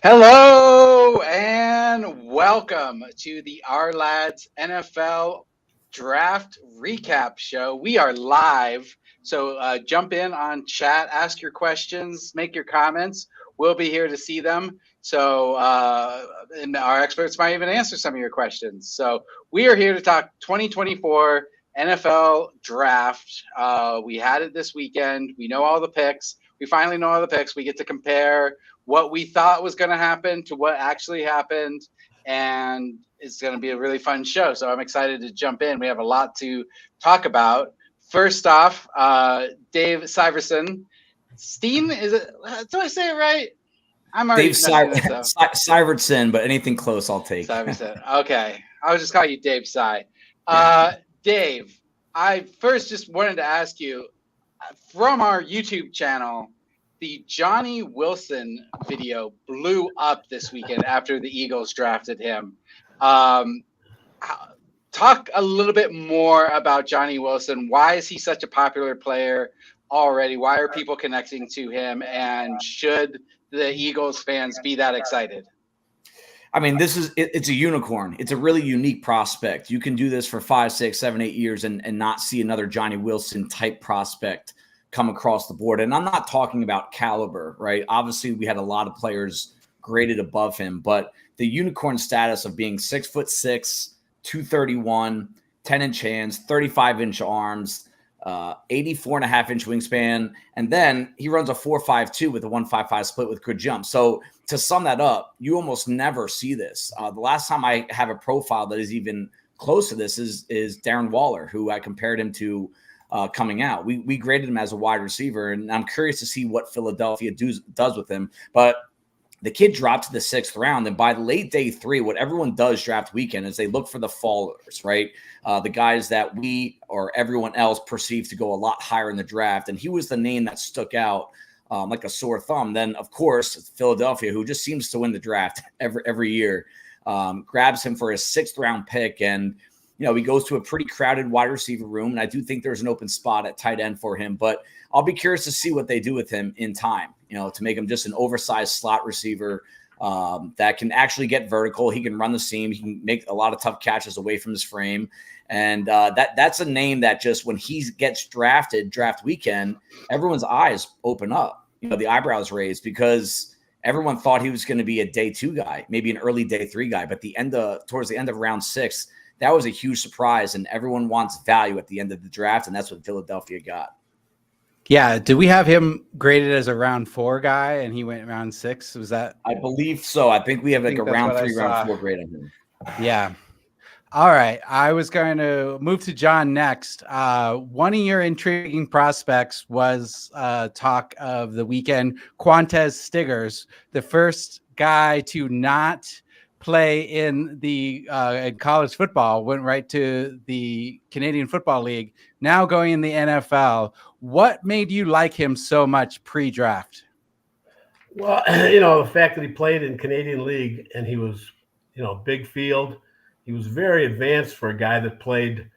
Hello and welcome to the Ourlads NFL Draft Recap Show. We are live, so jump in on chat, ask your questions, make your comments. We'll be here to see them. So, and our experts might even answer some of your questions. So, we are here to talk 2024 NFL Draft. We had it this weekend. We know all the picks. We finally know all the picks. We get to compare what we thought was going to happen to what actually happened, and it's going to be a really fun show. So I'm excited to jump in. We have a lot to talk about. First off, Dave Syvertsen. Steen, is it? Do I say it right? I'm already Dave Syvertsen, but anything close, I'll take. Syvertsen. Okay, I'll just call you Dave Sy. Dave, I first just wanted to ask you, from our YouTube channel, the Johnny Wilson video blew up this weekend after the Eagles drafted him. Talk a little bit more about Johnny Wilson. Why is he such a popular player already? Why are people connecting to him? And should the Eagles fans be that excited? I mean, it's a unicorn. It's a really unique prospect. You can do this for 5, 6, 7, 8 years and not see another Johnny Wilson type prospect come across the board. And I'm not talking about caliber, right? Obviously, we had a lot of players graded above him, but the unicorn status of being 6'6", 231, 10-inch hands, 35-inch arms, 84.5-inch wingspan, and then he runs a 4.52 with a 1.55 split with good jump. So to sum that up, you almost never see this. The last time I have a profile that is even close to this is Darren Waller, who I compared him to coming out. We graded him as a wide receiver, and I'm curious to see what Philadelphia does with him. But the kid dropped to the 6th round, and by late day 3, what everyone does draft weekend is they look for the fallers, right? The guys that we or everyone else perceives to go a lot higher in the draft, and he was the name that stuck out like a sore thumb. Then, of course, Philadelphia, who just seems to win the draft every year, grabs him for his 6th round pick, and he goes to a pretty crowded wide receiver room, and I do think there's an open spot at tight end for him. But I'll be curious to see what they do with him in time, to make him just an oversized slot receiver that can actually get vertical. He can run the seam. He can make a lot of tough catches away from his frame. And that's a name that just when he gets drafted, draft weekend, everyone's eyes open up, the eyebrows raised, because everyone thought he was going to be a day 2 guy, maybe an early day 3 guy. But towards the end of round 6, that was a huge surprise, and everyone wants value at the end of the draft, and that's what Philadelphia got. Yeah, did we have him graded as a round 4 guy, and he went round 6? Was that? I believe so. I think we have like a round 3, round 4 grade on him. Yeah. All right. I was going to move to John next. One of your intriguing prospects was talk of the weekend, Quantez Stiggers, the first guy to not play in the in college football, went right to the Canadian Football League, now going in the NFL. What made you like him so much pre-draft? Well, the fact that he played in Canadian League and he was, big field. He was very advanced for a guy that played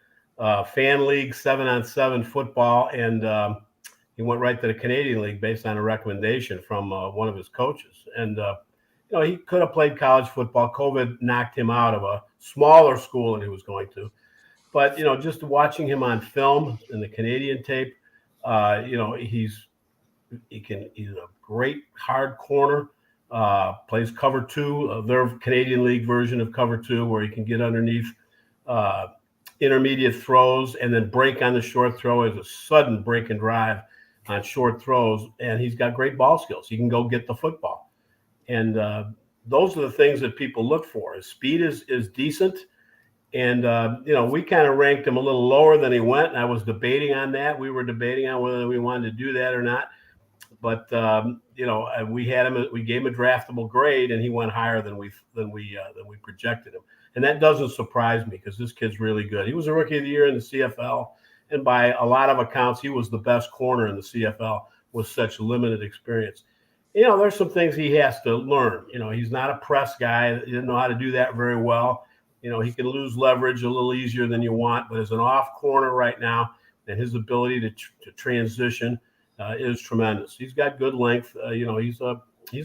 fan league 7-on-7 football, and he went right to the Canadian League based on a recommendation from one of his coaches. And he could have played college football. COVID knocked him out of a smaller school than he was going to. But, just watching him on film in the Canadian tape, he's a great hard corner, plays cover 2, their Canadian League version of cover 2, where he can get underneath intermediate throws and then break on the short throw as a sudden break and drive on short throws. And he's got great ball skills. He can go get the football. And those are the things that people look for. His speed is decent. And, we kind of ranked him a little lower than he went. And I was debating on that. We were debating on whether we wanted to do that or not. But, we gave him a draftable grade, and he went higher than we projected him. And that doesn't surprise me, because this kid's really good. He was a rookie of the year in the CFL. And by a lot of accounts, he was the best corner in the CFL with such limited experience. There's some things he has to learn. He's not a press guy. He didn't know how to do that very well. He can lose leverage a little easier than you want, but as an off corner right now, and his ability to transition is tremendous. He's got good length. He's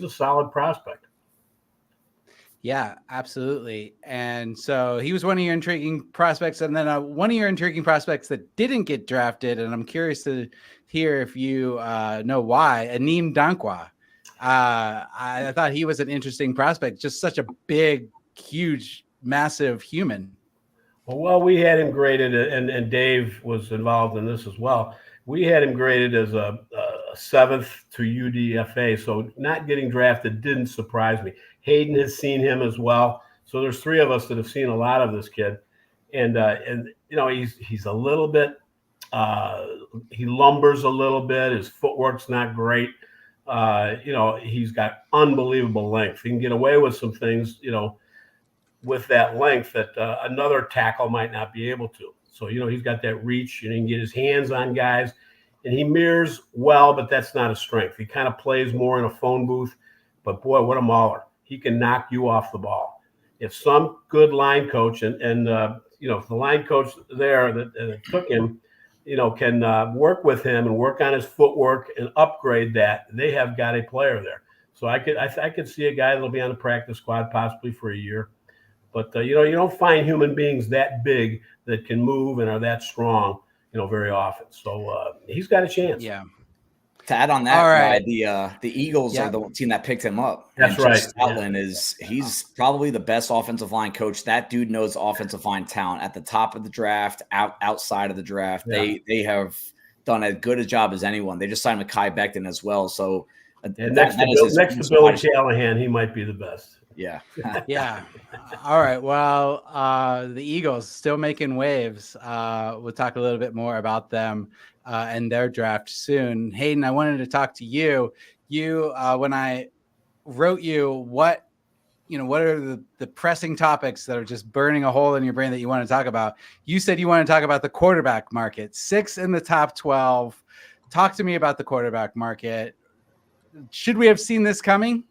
a solid prospect. Yeah, absolutely. And so he was one of your intriguing prospects, and then one of your intriguing prospects that didn't get drafted. And I'm curious to hear if you know why. Aneem Dankwa. I thought he was an interesting prospect, just such a big, huge, massive human. Well, we had him graded, and Dave was involved in this as well. We had him graded as a 7th to UDFA, so not getting drafted didn't surprise me. Hayden has seen him as well, so there's 3 of us that have seen a lot of this kid, and you know he's a little bit he lumbers a little bit. His footwork's not great. You know, he's got unbelievable length. He can get away with some things, you know, with that length that another tackle might not be able to. So, you know, he's got that reach and he can get his hands on guys, and he mirrors well, but that's not a strength. He kind of plays more in a phone booth, but boy, what a mauler. He can knock you off the ball. If some good line coach and you know, if the line coach there that took him, you know, can work with him and work on his footwork and upgrade that, they have got a player there. So I could see a guy that'll be on the practice squad possibly for a year. But, you know, you don't find human beings that big that can move and are that strong, you know, very often. So he's got a chance. Yeah. To add on that, all right. The Eagles are the team that picked him up. That's and right. Stoutland he's probably the best offensive line coach. That dude knows offensive line talent at the top of the draft, outside of the draft. Yeah. They have done as good a job as anyone. They just signed Mekhi Becton as well. So next to Billy Callahan, he might be the best. Yeah. Yeah. All right. Well, the Eagles still making waves. We'll talk a little bit more about them and their draft soon. Hayden, I wanted to talk to you. When I wrote you, what are the pressing topics that are just burning a hole in your brain that you want to talk about? You said you want to talk about the quarterback market. 6 in the top 12. Talk to me about the quarterback market. Should we have seen this coming?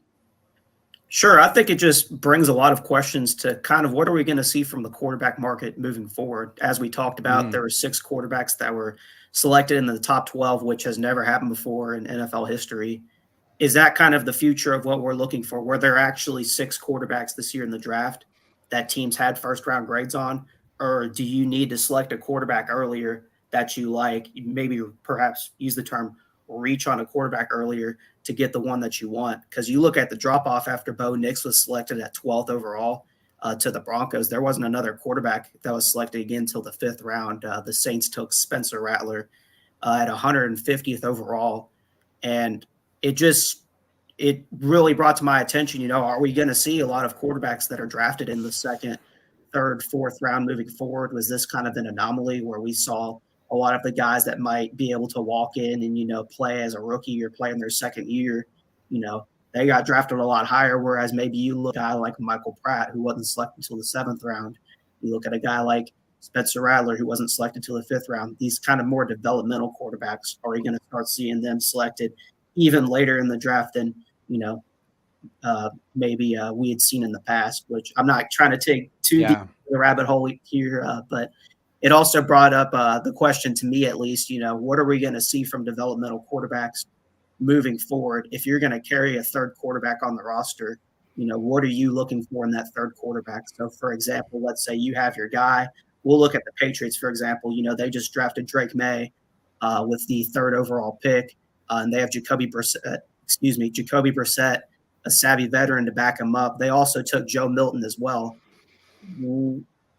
Sure. I think it just brings a lot of questions to kind of what are we going to see from the quarterback market moving forward? As we talked about, there were 6 quarterbacks that were selected in the top 12, which has never happened before in NFL history. Is that kind of the future of what we're looking for? Were there actually 6 quarterbacks this year in the draft that teams had first-round grades on? Or do you need to select a quarterback earlier that you like? Maybe perhaps use the term reach on a quarterback earlier to get the one that you want. Because you look at the drop-off after Bo Nix was selected at 12th overall to the Broncos. There wasn't another quarterback that was selected again until the 5th round. The Saints took Spencer Rattler at 150th overall. And it really brought to my attention, you know, are we going to see a lot of quarterbacks that are drafted in the 2nd, 3rd, 4th round moving forward? Was this kind of an anomaly where we saw a lot of the guys that might be able to walk in and, you know, play as a rookie or play in their 2nd year, you know, they got drafted a lot higher, whereas maybe you look at a guy like Michael Pratt, who wasn't selected until the 7th round. You look at a guy like Spencer Rattler, who wasn't selected until the 5th round. These kind of more developmental quarterbacks, are you going to start seeing them selected even later in the draft than, you know, maybe we had seen in the past, which I'm not trying to take too deep into the rabbit hole here, but it also brought up the question to me, at least, you know, what are we going to see from developmental quarterbacks moving forward? If you're going to carry a 3rd quarterback on the roster, you know, what are you looking for in that 3rd quarterback? So, for example, let's say you have your guy. We'll look at the Patriots, for example. You know, they just drafted Drake May with the 3rd overall pick, and they have Jacoby Brissett, a savvy veteran to back him up. They also took Joe Milton as well.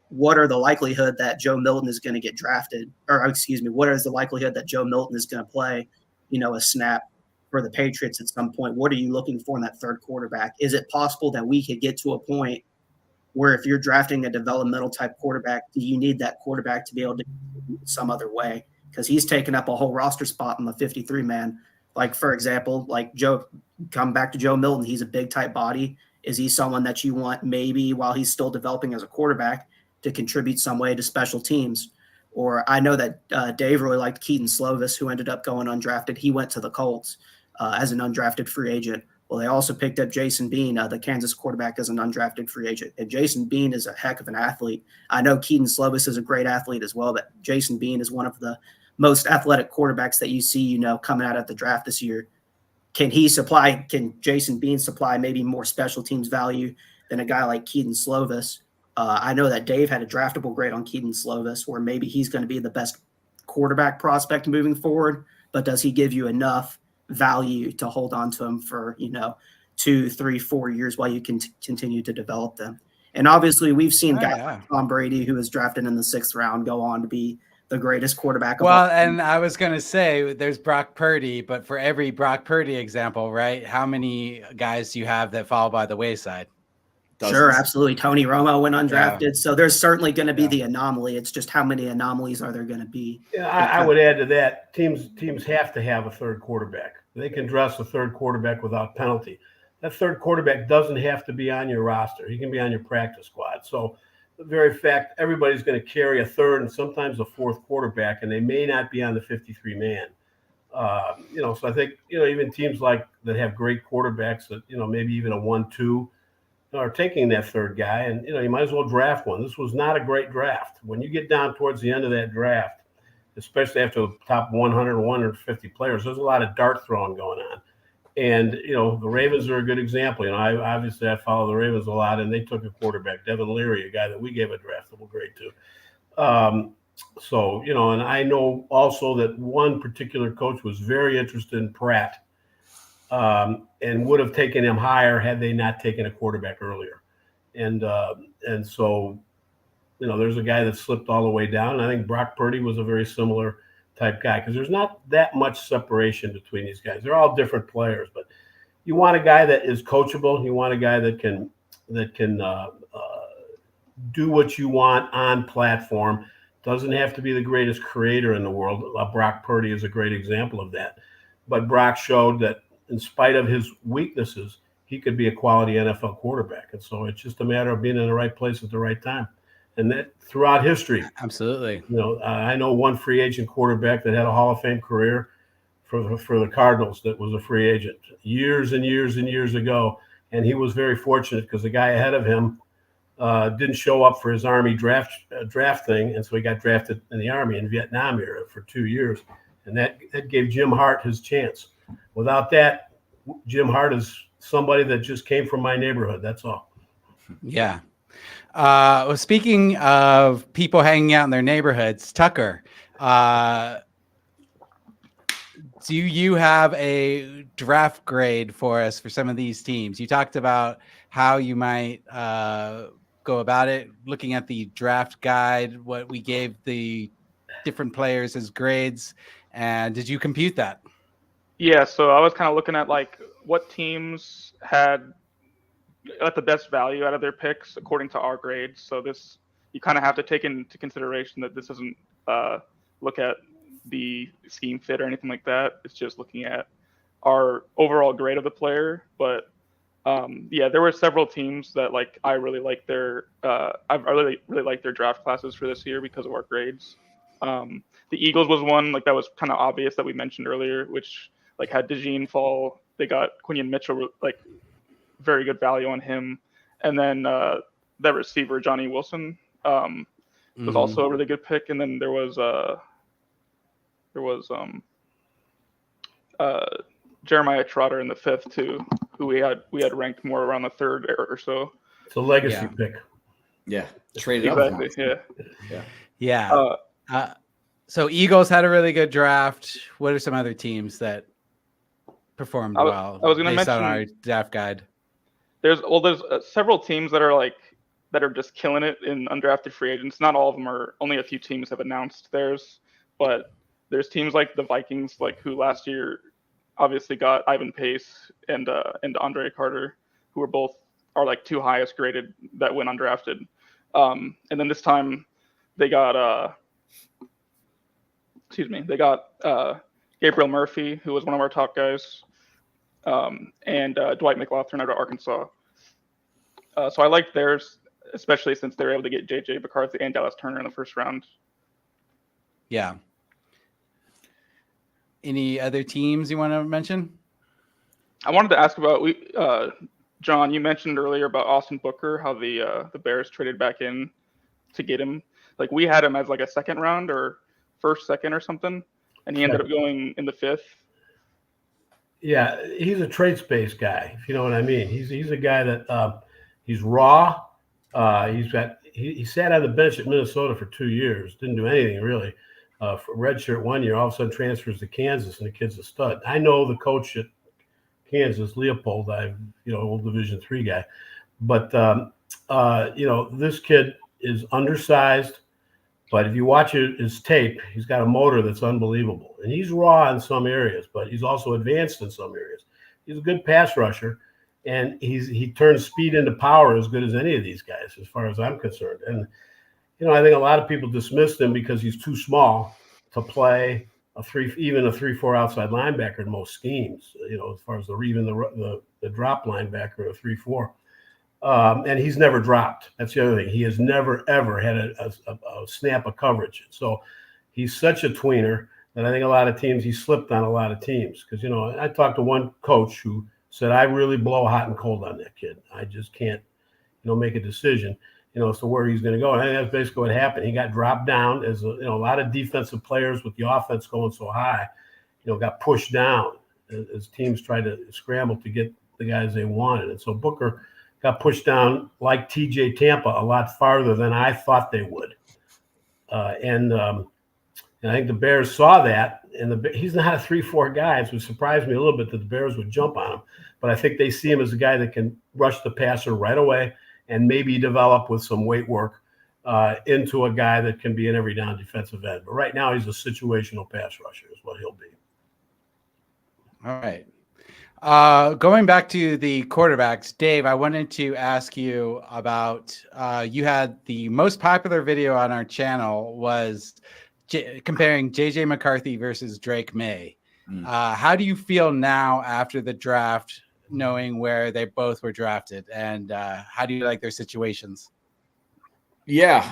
What are the likelihood that Joe Milton is going to get drafted? Or, excuse me, what is the likelihood that Joe Milton is going to play, you know, a snap for the Patriots at some point? What are you looking for in that 3rd quarterback? Is it possible that we could get to a point where if you're drafting a developmental type quarterback, do you need that quarterback to be able to some other way? Because he's taken up a whole roster spot in the 53-man. Like, for example, like come back to Joe Milton. He's a big type body. Is he someone that you want maybe while he's still developing as a quarterback to contribute some way to special teams? Or I know that Dave really liked Keaton Slovis, who ended up going undrafted. He went to the Colts as an undrafted free agent. Well, they also picked up Jason Bean, the Kansas quarterback, as an undrafted free agent. And Jason Bean is a heck of an athlete. I know Keaton Slovis is a great athlete as well, but Jason Bean is one of the most athletic quarterbacks that you see, you know, coming out at the draft this year. Can Jason Bean supply maybe more special teams value than a guy like Keaton Slovis. I know that Dave had a draftable grade on Keaton Slovis, where maybe he's going to be the best quarterback prospect moving forward, but does he give you enough value to hold on to him for, 2, 3, 4 years while you can continue to develop them? And obviously we've seen guys like Tom Brady, who was drafted in the 6th round, go on to be the greatest quarterback of all time. And I was going to say there's Brock Purdy, but for every Brock Purdy example, right, how many guys do you have that fall by the wayside? Dozens. Sure, absolutely. Tony Romo went undrafted. Yeah. So there's certainly going to be the anomaly. It's just how many anomalies are there going to be? Yeah, I would add to that, teams have to have a third quarterback. They can dress a third quarterback without penalty. That third quarterback doesn't have to be on your roster. He can be on your practice squad. So the very fact everybody's going to carry a third and sometimes a fourth quarterback, and they may not be on the 53-man. So I think, even teams like that have great quarterbacks that, maybe even a 1-2, are taking that third guy, and you might as well draft one. This was not a great draft. When you get down towards the end of that draft, especially after the top 100 or 150 players, there's a lot of dart throwing going on. And the Ravens are a good example. I follow the Ravens a lot, and they took a quarterback, Devin Leary, a guy that we gave a draftable grade to. And I know also that one particular coach was very interested in Pratt. And would have taken him higher had they not taken a quarterback earlier. And so, there's a guy that slipped all the way down. I think Brock Purdy was a very similar type guy because there's not that much separation between these guys. They're all different players, but you want a guy that is coachable. You want a guy that can do what you want on platform. Doesn't have to be the greatest creator in the world. Brock Purdy is a great example of that. But Brock showed that, in spite of his weaknesses, he could be a quality NFL quarterback. And so it's just a matter of being in the right place at the right time. And that throughout history. Absolutely. I know one free agent quarterback that had a Hall of Fame career for the Cardinals that was a free agent years and years and years ago. And he was very fortunate because the guy ahead of him didn't show up for his Army draft thing. And so he got drafted in the Army in Vietnam era for 2 years. And that gave Jim Hart his chance. Without that, Jim Hart is somebody that just came from my neighborhood. That's all. Yeah. Well, speaking of people hanging out in their neighborhoods, Tucker, do you have a draft grade for us for some of these teams? You talked about how you might go about it, looking at the draft guide, what we gave the different players as grades. And did you compute that? Yeah, so I was kind of looking at what teams had the best value out of their picks according to our grades. So this, you kind of have to take into consideration that this doesn't look at the scheme fit or anything like that. It's just looking at our overall grade of the player. But there were several teams that I really like their I really like their draft classes for this year because of our grades. The Eagles was one that was kind of obvious that we mentioned earlier, which had DeJean fall. They got Quinion Mitchell, very good value on him. And then the receiver, Johnny Wilson, was also a really good pick. And then there was Jeremiah Trotter in the 5th too, who we had ranked more around the 3rd or so. It's a legacy pick. Yeah. Traded exactly. up. Yeah. So Eagles had a really good draft. What are some other teams that performed well? I was going to mention on our draft guide. There's several teams that are just killing it in undrafted free agents. Not all of them are. Only a few teams have announced theirs, but there's teams like the Vikings, who last year obviously got Ivan Pace and Andre Carter, who are 2 highest graded that went undrafted. And then this time they got Gabriel Murphy, who was one of our top guys. And Dwight McLaughlin out of Arkansas. So I liked theirs, especially since they were able to get J.J. McCarthy and Dallas Turner in the 1st round. Yeah. Any other teams you want to mention? I wanted to ask about John. You mentioned earlier about Austin Booker, how the Bears traded back in to get him. We had him as a 2nd round or 1st, 2nd or something, and he ended up going in the 5th. Yeah, he's a trade space guy, if you know what I mean. He's a guy that He's raw. He sat on the bench at Minnesota for 2 years, didn't do anything really. For redshirt 1 year, all of a sudden transfers to Kansas, and the kid's a stud. I know the coach at Kansas, Leopold, old Division III guy, but this kid is undersized. But if you watch his tape, he's got a motor that's unbelievable, and he's raw in some areas, but he's also advanced in some areas. He's a good pass rusher, and he turns speed into power as good as any of these guys, as far as I'm concerned. And I think a lot of people dismissed him because he's too small to play even a 3-4 outside linebacker in most schemes. As far as the drop linebacker, a 3-4. And he's never dropped. That's the other thing. He has never, ever had a snap of coverage. So he's such a tweener that I think he slipped on a lot of teams. Because, I talked to one coach who said, I really blow hot and cold on that kid. I just can't, make a decision, as to where he's going to go. And I think that's basically what happened. He got dropped down as a lot of defensive players with the offense going so high, got pushed down as teams tried to scramble to get the guys they wanted. And so Booker got pushed down like TJ Tampa a lot farther than I thought they would. And I think the Bears saw that, and he's not a 3-4 guy. It would surprise me a little bit that the Bears would jump on him. But I think they see him as a guy that can rush the passer right away and maybe develop with some weight work into a guy that can be an every down defensive end. But right now he's a situational pass rusher is what he'll be. All right. Going back to the quarterbacks, Dave, I wanted to ask you about, you had the most popular video on our channel was comparing JJ McCarthy versus Drake May. How do you feel now after the draft, knowing where they both were drafted, and how do you like their situations? Yeah.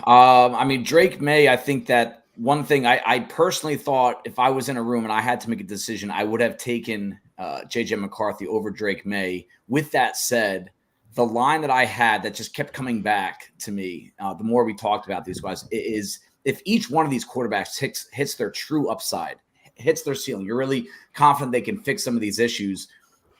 Drake May, I think that one thing I personally thought if I was in a room and I had to make a decision, I would have taken JJ McCarthy over Drake May. With that said, the line that I had that just kept coming back to me, the more we talked about these guys, is if each one of these quarterbacks hits their true upside, hits their ceiling, you're really confident they can fix some of these issues.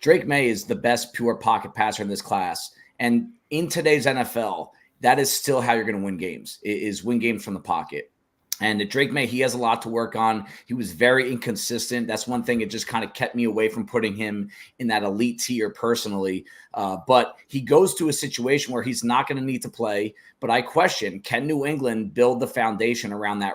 Drake May is the best pure pocket passer in this class. And in today's NFL, that is still how you're going to win games, is win games from the pocket. And Drake May, he has a lot to work on. He was very inconsistent. That's one thing that just kind of kept me away from putting him in that elite tier personally. But he goes to a situation where he's not going to need to play. But I question, can New England build the foundation around that,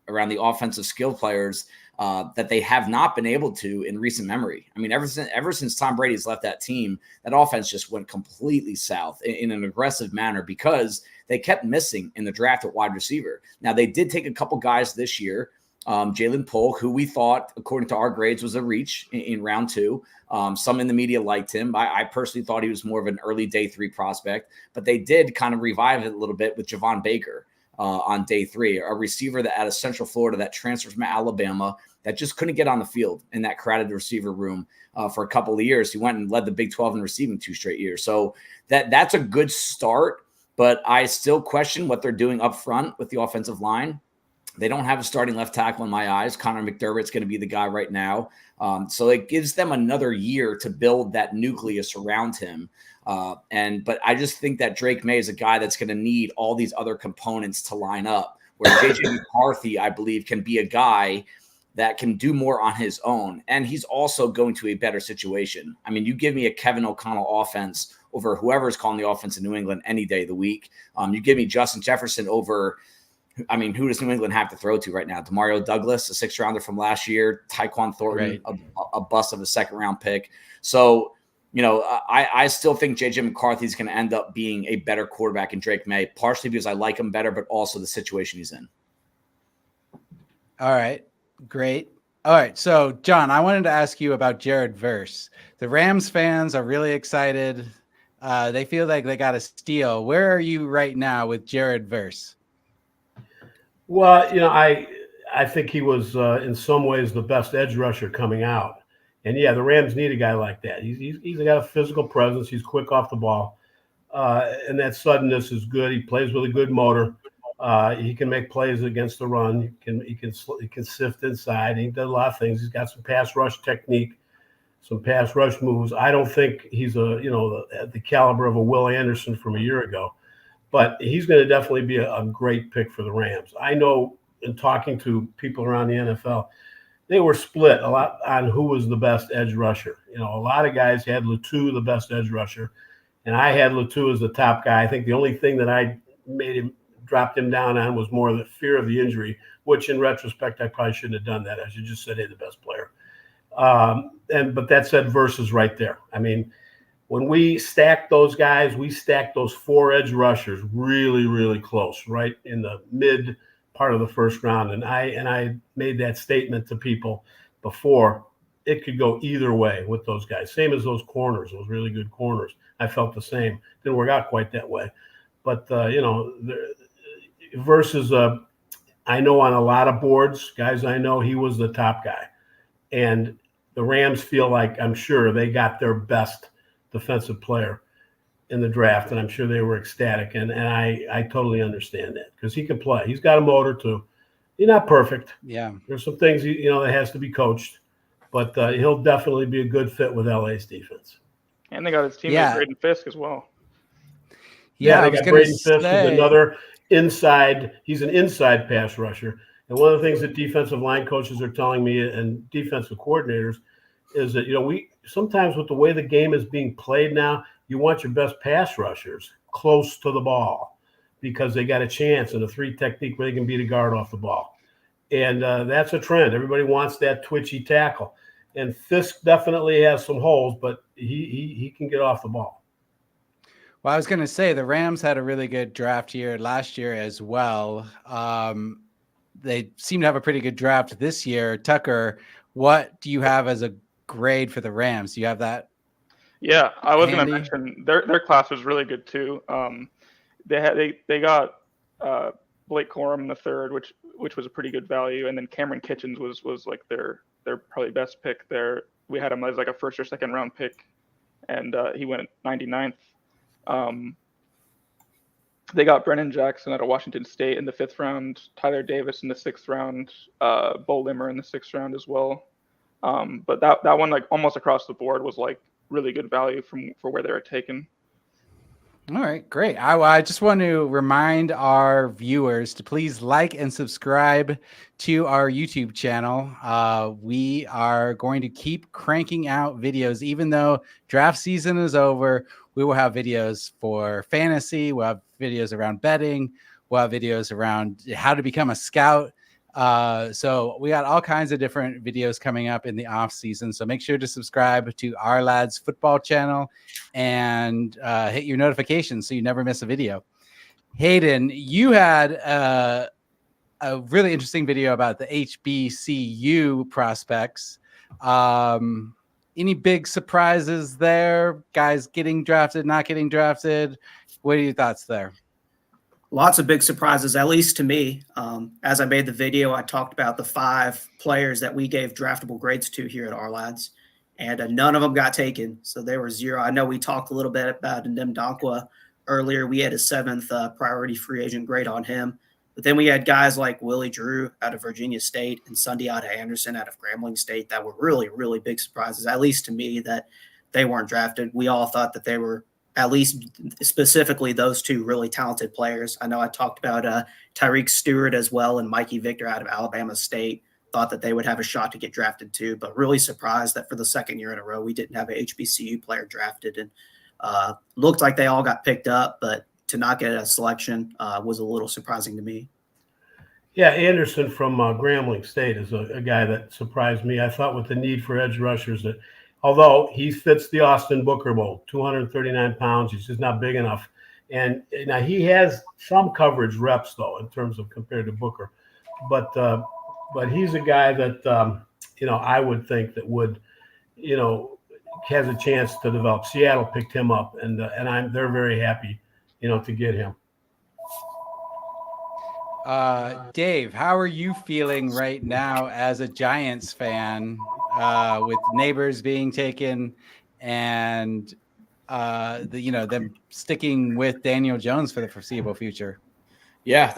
around the offensive skill players that they have not been able to in recent memory? I mean, ever since Tom Brady's left that team, that offense just went completely south in an aggressive manner because they kept missing in the draft at wide receiver. Now, they did take a couple guys this year. Jalen Polk, who we thought, according to our grades, was a reach in round 2. Some in the media liked him. I personally thought he was more of an early day 3 prospect, but they did kind of revive it a little bit with Javon Baker on day 3, a receiver that out of Central Florida that transfers from Alabama that just couldn't get on the field in that crowded receiver room for a couple of years. He went and led the Big 12 in receiving 2 straight years. So that's a good start. But I still question what they're doing up front with the offensive line. They don't have a starting left tackle in my eyes. Connor McDermott's going to be the guy right now. So it gives them another year to build that nucleus around him. But I just think that Drake May is a guy that's going to need all these other components to line up, where JJ McCarthy, I believe, can be a guy that can do more on his own. And he's also going to a better situation. I mean, you give me a Kevin O'Connell offense over whoever's calling the offense in New England any day of the week. You give me Justin Jefferson over, who does New England have to throw to right now? Demario Douglas, a 6th rounder from last year, Tyquan Thornton, right, a bust of a 2nd round pick. So, I still think JJ McCarthy is going to end up being a better quarterback in Drake May, partially because I like him better, but also the situation he's in. All right, great. All right, so John, I wanted to ask you about Jared Verse. The Rams fans are really excited. They feel like they got a steal. Where are you right now with Jared Verse? Well, I think he was in some ways the best edge rusher coming out. And yeah, the Rams need a guy like that. He's got a physical presence. He's quick off the ball, and that suddenness is good. He plays with a good motor. He can make plays against the run. He can sift inside. He does a lot of things. He's got some pass rush technique. some pass rush moves. I don't think he's the caliber of a Will Anderson from a year ago, but he's going to definitely be a great pick for the Rams. I know in talking to people around the NFL, they were split a lot on who was the best edge rusher. A lot of guys had Latou the best edge rusher, and I had Latou as the top guy. I think the only thing that I dropped him down on was more the fear of the injury, which in retrospect, I probably shouldn't have done that. I should just said, hey, the best player. But that said, versus right there. I mean, when we stacked those guys, we stacked those 4 edge rushers really, really close, right in the mid part of the first round. And I made that statement to people before. It could go either way with those guys. Same as those corners, those really good corners. I felt the same. Didn't work out quite that way. But, versus I know on a lot of boards, guys I know, he was the top guy. And the Rams feel like, I'm sure, they got their best defensive player in the draft, and I'm sure they were ecstatic. And I totally understand that because he can play. He's got a motor too. He's not perfect. Yeah. There's some things, that has to be coached. But he'll definitely be a good fit with LA's defense. And they got his teammate Braden Fisk as well. Yeah, they got Braden Fisk is another inside. He's an inside pass rusher. And one of the things that defensive line coaches are telling me and defensive coordinators is that, we sometimes with the way the game is being played now, you want your best pass rushers close to the ball because they got a chance in a 3 technique where they can beat a guard off the ball. And that's a trend. Everybody wants that twitchy tackle. And Fisk definitely has some holes, but he can get off the ball. Well, I was going to say the Rams had a really good draft year last year as well. They seem to have a pretty good draft this year. Tucker, what do you have as a grade for the Rams? Do you have that? Yeah, I was going to mention their class was really good too. They got Blake Corum the third, which was a pretty good value, and then Cameron Kitchens was like their probably best pick there. We had him as like a first or second round pick, and he went 99th. They got Brennan Jackson out of Washington State in the 5th round, Tyler Davis in the 6th round, Bo Limmer in the 6th round as well. But that one, like almost across the board, was like really good value for where they were taken. All right, great. I just want to remind our viewers to please like and subscribe to our YouTube channel. We are going to keep cranking out videos, even though draft season is over. We will have videos for fantasy. We'll have videos around betting. We'll have videos around how to become a scout. So we got all kinds of different videos coming up in the off season. So make sure to subscribe to Ourlads football channel and hit your notifications so you never miss a video. Hayden, you had a really interesting video about the HBCU prospects. Any big surprises there? Guys getting drafted, not getting drafted? What are your thoughts there? Lots of big surprises, at least to me. As I made the video, I talked about the 5 players that we gave draftable grades to here at Ourlads, and none of them got taken. So there were 0. I know we talked a little bit about Ndem Donkwa earlier. We had a 7th priority free agent grade on him. But then we had guys like Willie Drew out of Virginia State and Sundiata Anderson out of Grambling State that were really, really big surprises, at least to me, that they weren't drafted. We all thought that they were, at least specifically those 2 really talented players. I know I talked about Tyreek Stewart as well and Mikey Victor out of Alabama State. Thought that they would have a shot to get drafted too, but really surprised that for the 2nd year in a row, we didn't have a HBCU player drafted. And looked like they all got picked up, but to not get a selection was a little surprising to me. Yeah, Anderson from Grambling State is a guy that surprised me. I thought with the need for edge rushers that although he fits the Austin Booker mold, 239 pounds, he's just not big enough. And now he has some coverage reps, though, in terms of compared to Booker. But he's a guy that, I would think that would, has a chance to develop. Seattle picked him up, and they're very happy, to get him. Dave, how are you feeling right now as a Giants fan with Neighbors being taken and them sticking with Daniel Jones for the foreseeable future? Yeah,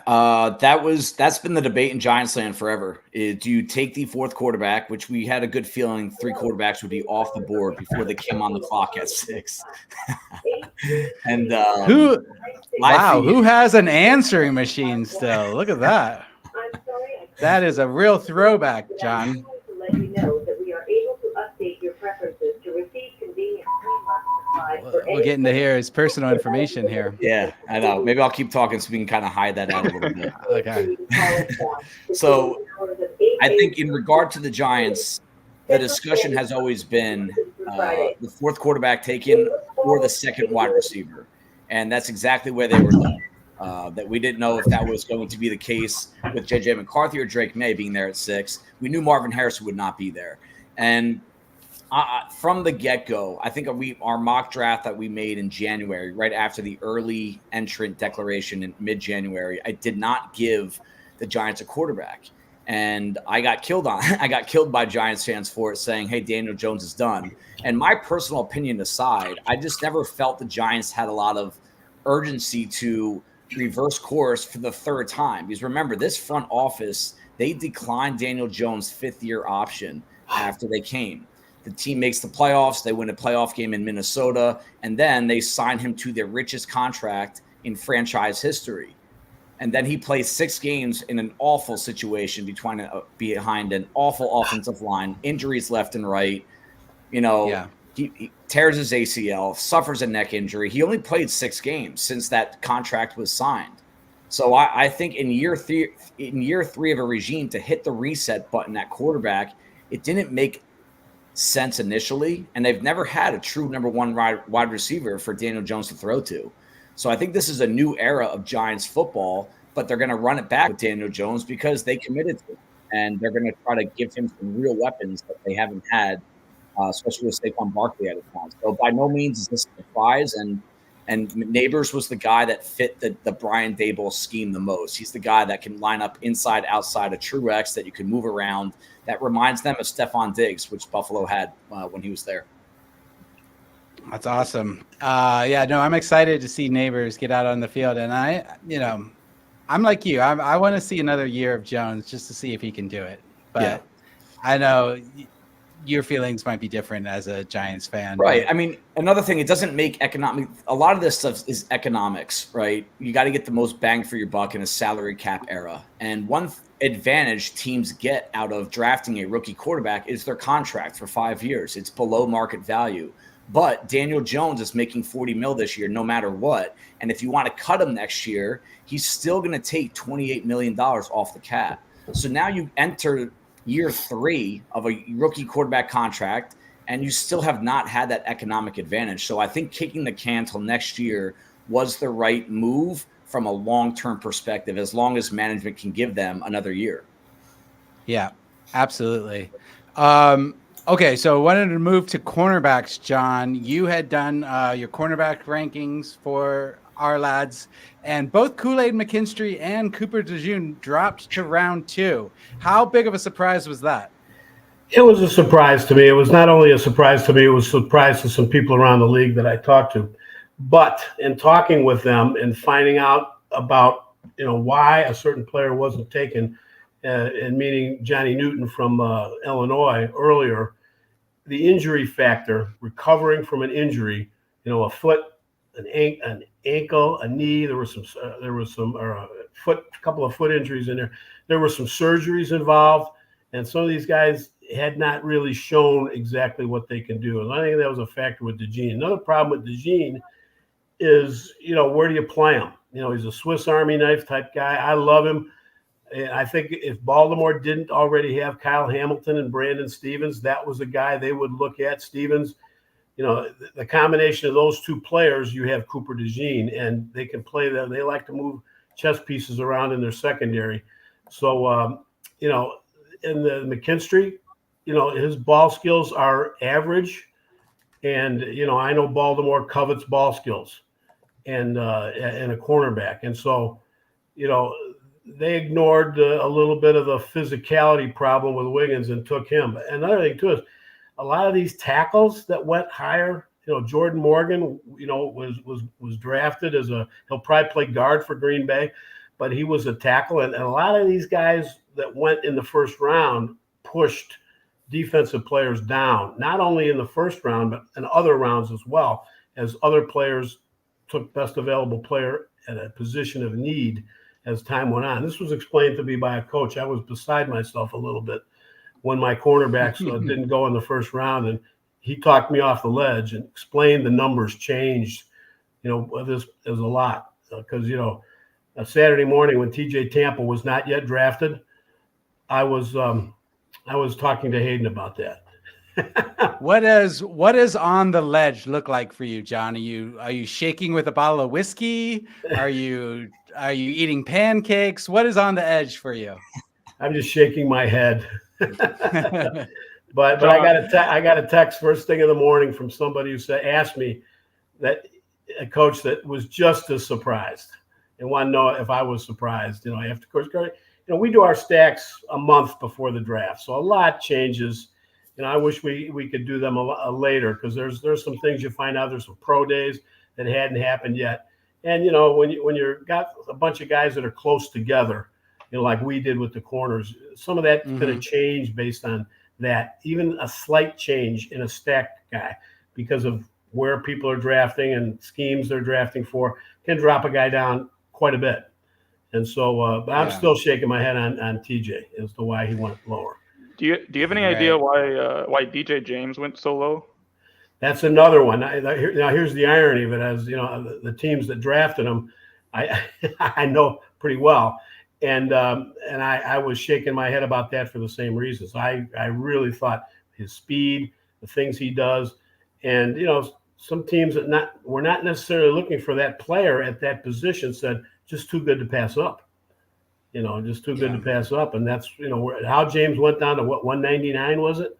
that's been the debate in Giants land forever. Do you take the fourth quarterback, which we had a good feeling 3 quarterbacks would be off the board before they came on the clock at 6. And who has an answering machine still? Look at that. That is a real throwback, John. We're getting to hear his personal information here. Yeah, I know. Maybe I'll keep talking so we can kind of hide that out a little bit. Okay. So I think in regard to the Giants, the discussion has always been the fourth quarterback taken or the second wide receiver. And that's exactly where they were led. That we didn't know if that was going to be the case with J.J. McCarthy or Drake May being there at 6. We knew Marvin Harrison would not be there. And from the get-go, I think our mock draft that we made in January, right after the early entrant declaration in mid-January, I did not give the Giants a quarterback. And I got killed by Giants fans for it, saying, hey, Daniel Jones is done. And my personal opinion aside, I just never felt the Giants had a lot of urgency to reverse course for the third time. Because remember, this front office, they declined Daniel Jones' 5th-year option after they came. The team makes the playoffs. They win a playoff game in Minnesota, and then they sign him to their richest contract in franchise history. And then he plays 6 games in an awful situation behind an awful offensive line, injuries left and right. He tears his ACL, suffers a neck injury. He only played 6 games since that contract was signed. So I think in year three of a regime, to hit the reset button at quarterback, it didn't make sense initially, and they've never had a true number 1 wide receiver for Daniel Jones to throw to. So I think this is a new era of Giants football, but they're going to run it back with Daniel Jones because they committed to it, and they're going to try to give him some real weapons that they haven't had, especially with Saquon Barkley at his time. So by no means is this a surprise, and Neighbors was the guy that fit the Brian Daboll scheme the most. He's the guy that can line up inside, outside, a true X that you can move around. That reminds them of Stephon Diggs, which Buffalo had when he was there. That's awesome. I'm excited to see Neighbors get out on the field. And I'm like you. I want to see another year of Jones just to see if he can do it. But yeah. I know your feelings might be different as a Giants fan. Right. I mean, another thing, it doesn't make economic. A lot of this stuff is economics, right? You got to get the most bang for your buck in a salary cap era. And one advantage teams get out of drafting a rookie quarterback is their contract for 5 years. It's below market value. But Daniel Jones is making $40 million this year, no matter what. And if you want to cut him next year, he's still going to take $28 million off the cap. So now you enter year 3 of a rookie quarterback contract, and you still have not had that economic advantage. So I think kicking the can till next year was the right move from a long-term perspective, as long as management can give them another year. Yeah, absolutely. Okay, so I wanted to move to cornerbacks, John. You had done your cornerback rankings for Ourlads, and both Kool-Aid McKinstry and Cooper DeJean dropped to round 2. How big of a surprise was that? It was a surprise to me. It was not only a surprise to me, it was a surprise to some people around the league that I talked to. But in talking with them and finding out about why a certain player wasn't taken, and meaning Johnny Newton from Illinois earlier, the injury factor, recovering from an injury, a foot, an ankle, a knee. There was some foot, a couple of foot injuries in there. There were some surgeries involved, and some of these guys had not really shown exactly what they can do. And I think that was a factor with DeJean. Another problem with DeJean is, where do you play him? He's a Swiss Army knife type guy. I love him. And I think if Baltimore didn't already have Kyle Hamilton and Brandon Stevens, that was a guy they would look at. Stevens, the combination of those two players, you have Cooper DeJean, and they can play them. They like to move chess pieces around in their secondary. So, in the McKinstry, his ball skills are average. And, I know Baltimore covets ball skills and a cornerback. And so, they ignored a little bit of the physicality problem with Wiggins and took him. Another thing, too, is a lot of these tackles that went higher, Jordan Morgan, was drafted he'll probably play guard for Green Bay. but he was a tackle. And a lot of these guys that went in the first round pushed defensive players down, not only in the first round, but in other rounds as well, as other players took best available player at a position of need as time went on. This was explained to me by a coach. I was beside myself a little bit when my cornerbacks didn't go in the first round, and he talked me off the ledge and explained the numbers changed. This is a lot because, a Saturday morning when TJ Tampa was not yet drafted, I was talking to Hayden about that. What does on the ledge look like for you, Jon? Are you shaking with a bottle of whiskey? Are you eating pancakes? What is on the edge for you? I'm just shaking my head. But I got a text first thing in the morning from somebody who asked me, that a coach that was just as surprised and wanted to know if I was surprised. Of course, we do our stacks a month before the draft, so a lot changes. I wish we could do them later because there's some things you find out. There's some pro days that hadn't happened yet, and when you're got a bunch of guys that are close together, like we did with the corners, some of that could have changed based on that. Even a slight change in a stacked guy because of where people are drafting and schemes they're drafting for can drop a guy down quite a bit. And so I'm still shaking my head on TJ as to why he went lower. Do you have any idea why DJ James went so low? That's another one. Now here's the irony of it. As the teams that drafted him, I know pretty well, and I was shaking my head about that for the same reasons. I really thought his speed, the things he does, and some teams that were not necessarily looking for that player at that position said just too good to pass up. Just too good to pass up. And that's, how James went down to what, 199 was it?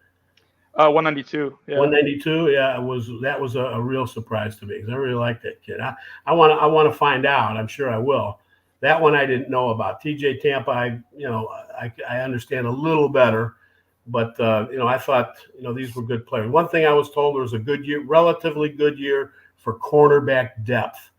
192. Yeah. 192. Yeah, that was a real surprise to me because I really like that kid. I want to find out. I'm sure I will. That one I didn't know about. TJ Tampa, I understand a little better, but I thought, these were good players. One thing I was told, there was a good year, relatively good year for cornerback depth.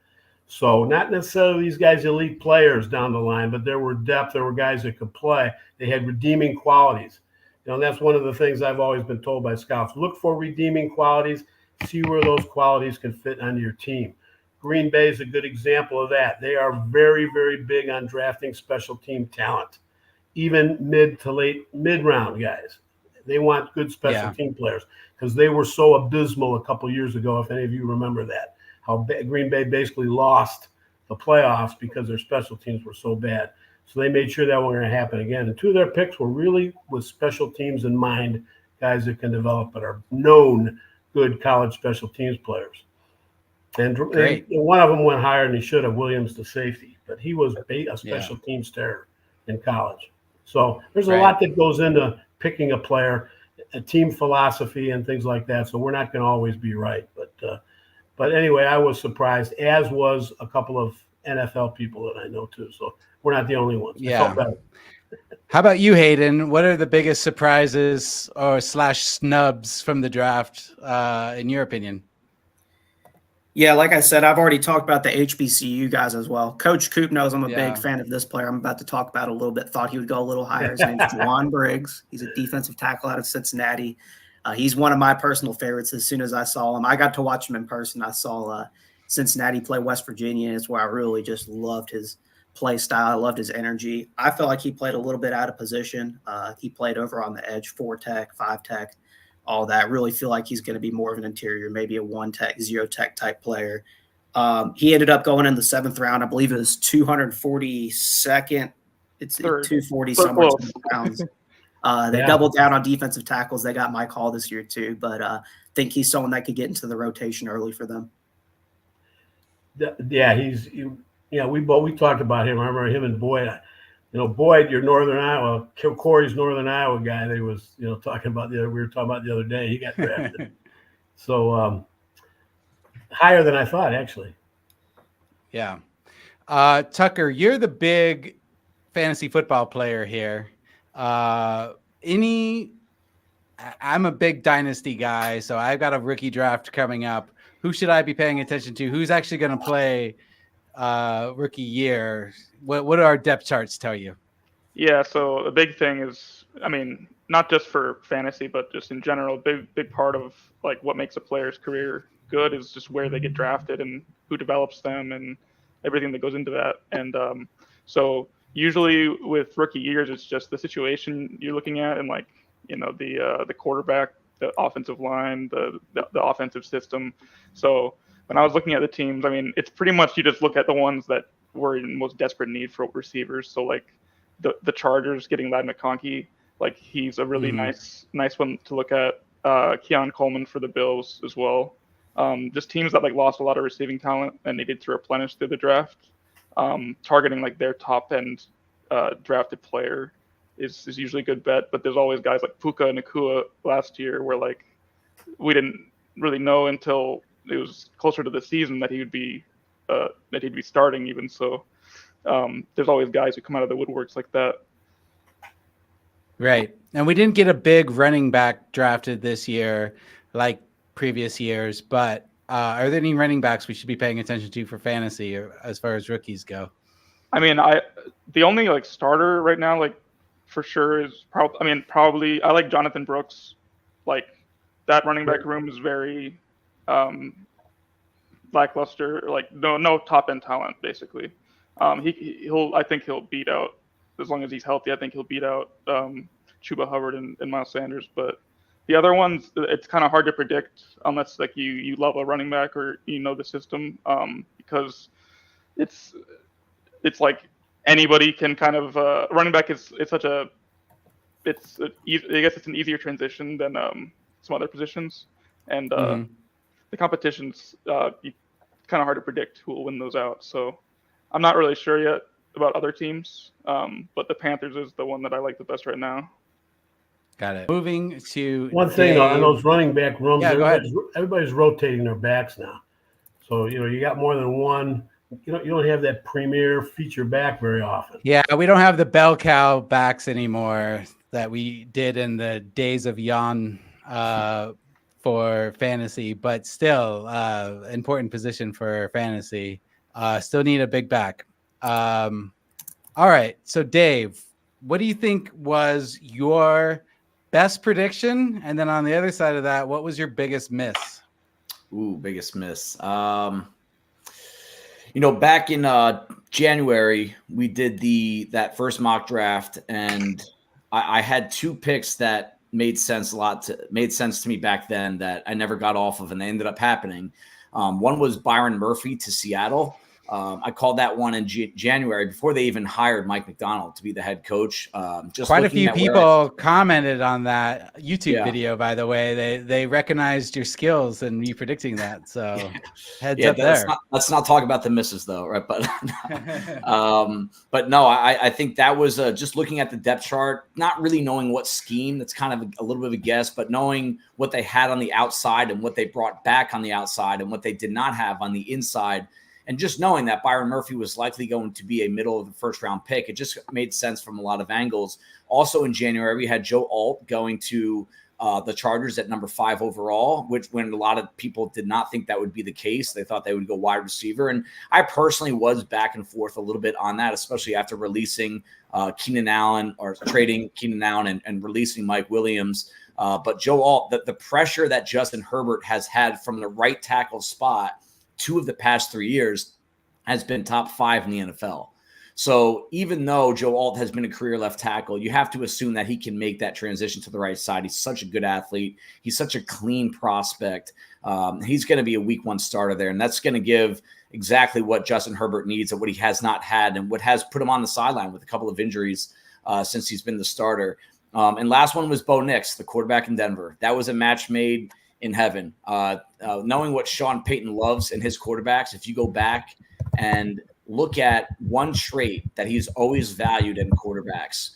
So not necessarily these guys elite players down the line, but there were depth. There were guys that could play. They had redeeming qualities. And that's one of the things I've always been told by scouts. Look for redeeming qualities. See where those qualities can fit onto your team. Green Bay is a good example of that. They are very, very big on drafting special team talent, even mid to late mid-round guys. They want good special team players because they were so abysmal a couple years ago, if any of you remember that. How Green Bay basically lost the playoffs because their special teams were so bad. So they made sure that wasn't going to happen again. And two of their picks were really with special teams in mind, guys that can develop but are known good college special teams players. And one of them went higher than he should have, Williams, the safety. But he was a special teams terror in college. So there's a lot that goes into picking a player, a team philosophy and things like that. So we're not going to always be right. But anyway, I was surprised, as was a couple of NFL people that I know too. So we're not the only ones. Yeah. How about you, Hayden? What are the biggest surprises or /snubs from the draft, in your opinion? Yeah, like I said, I've already talked about the HBCU guys as well. Coach Coop knows I'm a big fan of this player. I'm about to talk about a little bit. Thought he would go a little higher. His name's Juwan Briggs. He's a defensive tackle out of Cincinnati. He's one of my personal favorites. As soon as I saw him, I got to watch him in person. I saw Cincinnati play West Virginia. It's where I really just loved his play style. I loved his energy. I felt like he played a little bit out of position. He played over on the edge, 4-tech, 5-tech, all that. Really feel like he's going to be more of an interior, maybe a 1-tech, 0-tech type player. He ended up going in the 7th round. I believe it was 242nd. It's 240 somewhere rounds. They doubled down on defensive tackles. They got Mike Hall this year too, but I think he's someone that could get into the rotation early for them. Yeah, we talked about him. I remember him and Boyd. Boyd, your Northern Iowa, Corey's Northern Iowa guy. They was talking about we were talking about the other day. He got drafted, so higher than I thought actually. Yeah, Tucker, you're the big fantasy football player here. I'm a big dynasty guy, so I've got a rookie draft coming up. Who should I be paying attention to? Who's actually going to play rookie year. What do our depth charts tell you? Yeah, so a big thing is, I mean, not just for fantasy, but just in general, big part of like what makes a player's career good is just where they get drafted and who develops them and everything that goes into that. And so usually with rookie years, it's just the situation you're looking at and like, you know, the quarterback, the offensive line, the offensive system. So when I was looking at the teams, I mean, it's pretty much you just look at the ones that were in most desperate need for receivers. So like the Chargers getting Ladd McConkey, like he's a really nice one to look at. Keon Coleman for the Bills as well. Just teams that like lost a lot of receiving talent and needed to replenish through the draft. Targeting like their top end drafted player is usually a good bet, but there's always guys like Puka and Nakua last year where like we didn't really know until it was closer to the season that he'd be starting even. So there's always guys who come out of the woodworks like that. Right. And we didn't get a big running back drafted this year like previous years, but are there any running backs we should be paying attention to for fantasy or as far as rookies go? I mean, the only like starter right now, like for sure is probably I like Jonathan Brooks. Like that running back room is very lackluster. Like no top end talent basically. I think he'll beat out, as long as he's healthy, I think he'll beat out Chuba Hubbard and Miles Sanders. But the other ones, it's kind of hard to predict unless like you love a running back or you know the system, because it's like anybody can kind of running back is I guess it's an easier transition than some other positions, and the competition's kind of hard to predict who will win those out. So I'm not really sure yet about other teams, but the Panthers is the one that I like the best right now. Got it. Moving to one thing on those running back rooms, everybody's rotating their backs now. So you got more than one. You don't have that premier feature back very often. Yeah, we don't have the bell cow backs anymore that we did in the days of Jon for fantasy, but still important position for fantasy. Still need a big back. All right. So Dave, what do you think was your best prediction? And then on the other side of that, what was your biggest miss? Ooh, biggest miss. Back in January, we did that first mock draft, and I had two picks that made sense to me back then that I never got off of, and they ended up happening. One was Byron Murphy to Seattle. I called that one in January before they even hired Mike McDonald to be the head coach. Quite a few people commented on that YouTube video, by the way. They recognized your skills and you predicting that. So heads up there. Let's not talk about the misses though, right? But but no, I think that was just looking at the depth chart, not really knowing what scheme. That's kind of a little bit of a guess, but knowing what they had on the outside and what they brought back on the outside and what they did not have on the inside. And just knowing that Byron Murphy was likely going to be a middle of the first round pick, it just made sense from a lot of angles. Also in January, we had Joe Alt going to the Chargers at number 5 overall, which when a lot of people did not think that would be the case, they thought they would go wide receiver. And I personally was back and forth a little bit on that, especially after releasing Keenan Allen or trading Keenan Allen and releasing Mike Williams. But Joe Alt, the pressure that Justin Herbert has had from the right tackle spot 2 of the past 3 years has been top 5 in the NFL. So even though Joe Alt has been a career left tackle, you have to assume that he can make that transition to the right side. He's such a good athlete. He's such a clean prospect. He's going to be a week 1 starter there. And that's going to give exactly what Justin Herbert needs and what he has not had and what has put him on the sideline with a couple of injuries since he's been the starter. And last one was Bo Nix, the quarterback in Denver. That was a match made in heaven. Knowing what Sean Payton loves in his quarterbacks, if you go back and look at one trait that he's always valued in quarterbacks,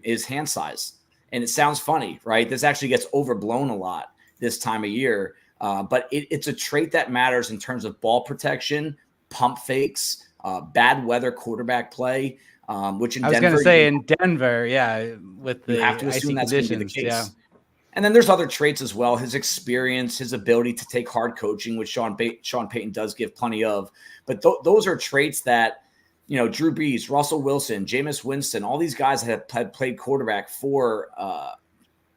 is hand size. And it sounds funny, right? This actually gets overblown a lot this time of year, but it's a trait that matters in terms of ball protection, pump fakes, bad weather quarterback play, which in Denver, I was going to say in Denver, with the you have to assume that's going to be the case. Yeah. And then there's other traits as well. His experience, his ability to take hard coaching, which Sean Payton does give plenty of. But those are traits that, Drew Brees, Russell Wilson, Jameis Winston, all these guys that had played quarterback for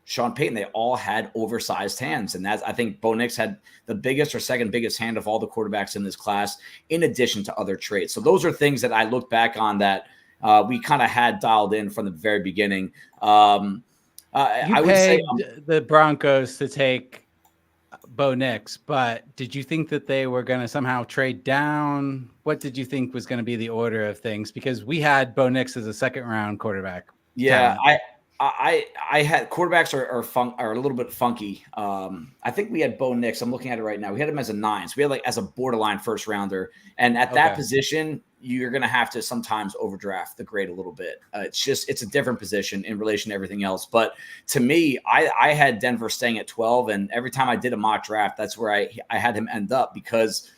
Sean Payton, they all had oversized hands. And I think Bo Nix had the biggest or second biggest hand of all the quarterbacks in this class, in addition to other traits. So those are things that I look back on that we kind of had dialed in from the very beginning. I would say the Broncos to take Bo Nix, but did you think that they were going to somehow trade down? What did you think was going to be the order of things? Because we had Bo Nix as a second round quarterback. Yeah, I had quarterbacks are a little bit funky. I think we had Bo Nix. I'm looking at it right now. We had him as a 9. So we had as a borderline first rounder. And at that position, you're going to have to sometimes overdraft the grade a little bit. It's a different position in relation to everything else. But to me, I had Denver staying at 12. And every time I did a mock draft, that's where I had him end up, because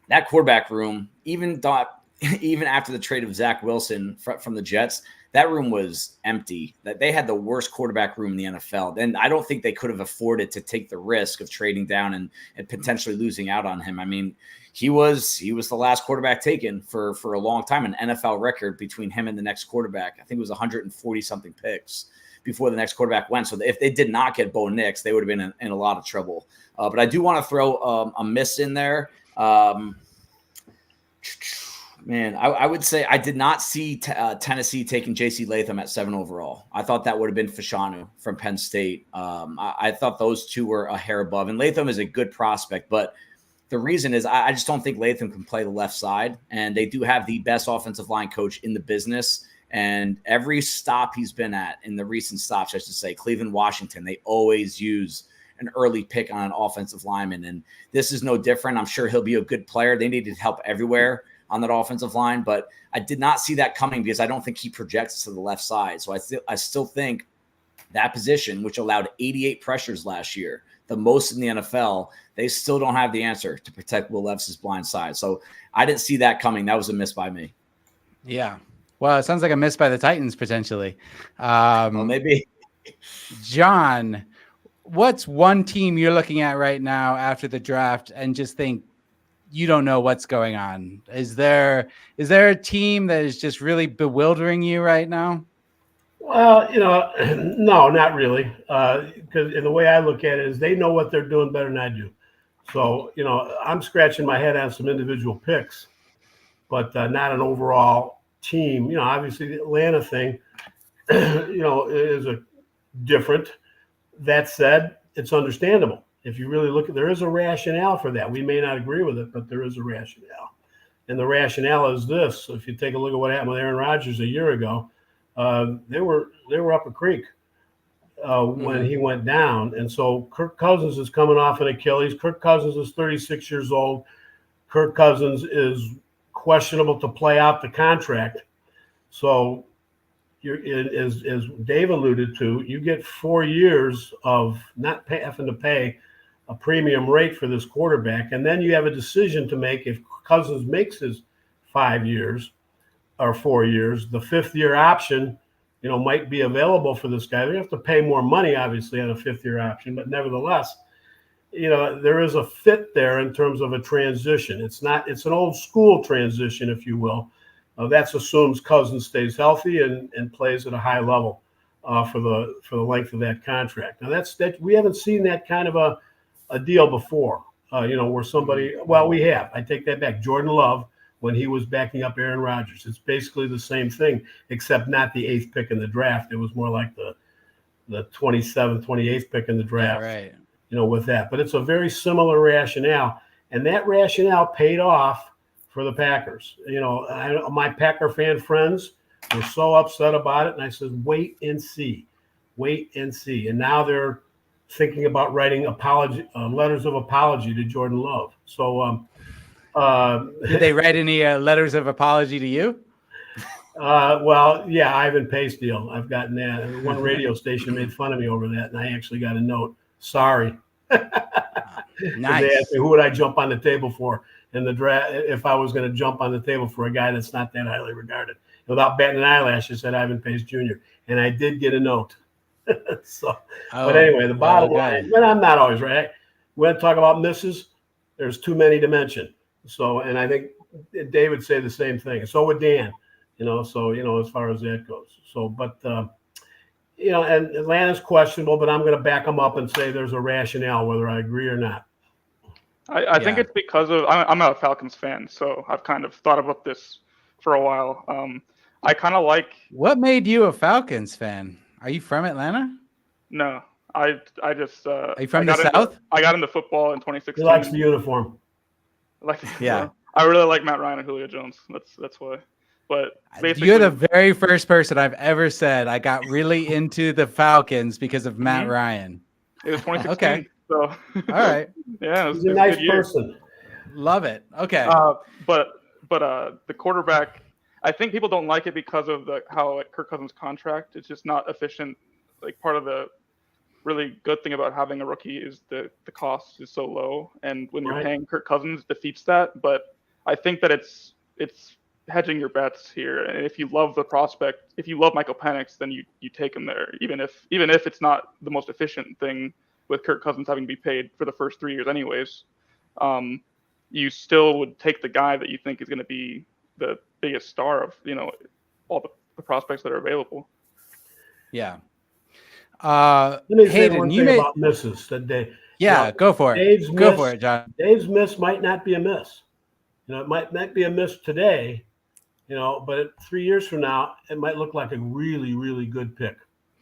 that quarterback room, even after the trade of Zach Wilson from the Jets, that room was empty. That they had the worst quarterback room in the NFL. And I don't think they could have afforded to take the risk of trading down and potentially losing out on him. I mean, he was the last quarterback taken for a long time, an NFL record between him and the next quarterback. I think it was 140 something picks before the next quarterback went. So if they did not get Bo Nix, they would have been in a lot of trouble. But I do want to throw a miss in there. Man, I would say I did not see Tennessee taking J.C. Latham at 7 overall. I thought that would have been Fashanu from Penn State. I thought those two were a hair above. And Latham is a good prospect, but the reason is I just don't think Latham can play the left side. And they do have the best offensive line coach in the business. And every stop he's been at, in the recent stops, I should say, Cleveland, Washington, they always use an early pick on an offensive lineman. And this is no different. I'm sure he'll be a good player. They needed help everywhere on that offensive line, but I did not see that coming because I don't think he projects to the left side. So I still think that position, which allowed 88 pressures last year, the most in the NFL, they still don't have the answer to protect Will Levis's blind side. So I didn't see that coming. That was a miss by me. Yeah. Well, it sounds like a miss by the Titans potentially. Well, maybe. John, what's one team you're looking at right now after the draft and just think, you don't know what's going on? Is there a team that is just really bewildering you right now? Well, no, not really. Because the way I look at it is they know what they're doing better than I do. So, I'm scratching my head on some individual picks, but not an overall team. Obviously the Atlanta thing, is a different. That said, it's understandable. If you really look at, there is a rationale for that. We may not agree with it, but there is a rationale. And the rationale is this. If you take a look at what happened with Aaron Rodgers a year ago, they were up a creek when he went down. And so Kirk Cousins is coming off an Achilles. Kirk Cousins is 36 years old. Kirk Cousins is questionable to play out the contract. So as Dave alluded to, you get 4 years of not having to pay a premium rate for this quarterback. And then you have a decision to make. If Cousins makes his 5 years or 4 years, the 5th year option, might be available for this guy. They have to pay more money, obviously, on a 5th year option, but nevertheless, there is a fit there in terms of a transition. It's an old school transition, if you will. That assumes Cousins stays healthy and plays at a high level for the length of that contract. Now we haven't seen that kind of a deal before, where somebody, well, we have. I take that back. Jordan Love, when he was backing up Aaron Rodgers, it's basically the same thing, except not the 8th pick in the draft. It was more like the 27th, 28th pick in the draft, right. With that. But it's a very similar rationale, and that rationale paid off for the Packers. My Packer fan friends were so upset about it, and I said, wait and see. And now they're thinking about writing letters of apology to Jordan Love. So, did they write any letters of apology to you? Well, yeah, Ivan Pace deal. I've gotten that. One radio station made fun of me over that, and I actually got a note. Sorry. Nice. They asked me who would I jump on the table for in the draft if I was going to jump on the table for a guy that's not that highly regarded. Without batting an eyelash, I said Ivan Pace Jr. And I did get a note. But anyway, the bottom line, and I'm not always right. When I talk about misses, there's too many to mention. So, and I think Dave would say the same thing. So would Dan, so, as far as that goes. So, but, and Atlanta's questionable, but I'm going to back them up and say there's a rationale, whether I agree or not. I think it's because of I'm a Falcons fan, so I've kind of thought about this for a while. I kind of like. What made you a Falcons fan? Are you from Atlanta? No, I just. Are you from the South? I got into football in 2016. He likes the uniform. Yeah. I really like Matt Ryan and Julio Jones. That's why. But basically, you're the very first person I've ever said I got really into the Falcons because of Matt Ryan. It was 2016. Okay. So. All right. Yeah, he's a nice person. Love it. Okay. But the quarterback, I think people don't like it because of how Kirk Cousins' contract. It's just not efficient. Like part of the really good thing about having a rookie is the cost is so low, and when you're paying Kirk Cousins, it defeats that. But I think that it's hedging your bets here, and if you love the prospect, if you love Michael Penix, then you take him there, even if it's not the most efficient thing with Kirk Cousins having to be paid for the first 3 years anyways. You still would take the guy that you think is going to be the biggest star of all the prospects that are available. Yeah. Let me say Hayden, one thing about misses that day. Yeah, go for it. Go for it, John. Dave's miss might not be a miss. It might not be a miss today, but 3 years from now, it might look like a really, really good pick,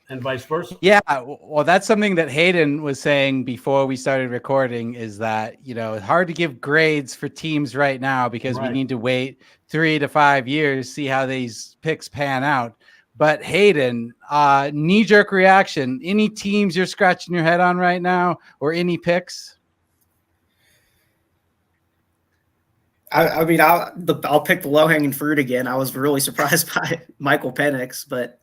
and vice versa. Yeah, well, that's something that Hayden was saying before we started recording is that, it's hard to give grades for teams right now because we need to wait 3 to 5 years, see how these picks pan out. But Hayden, knee-jerk reaction, any teams you're scratching your head on right now or any picks? I mean, I'll pick the low-hanging fruit again. I was really surprised by Michael Penix, but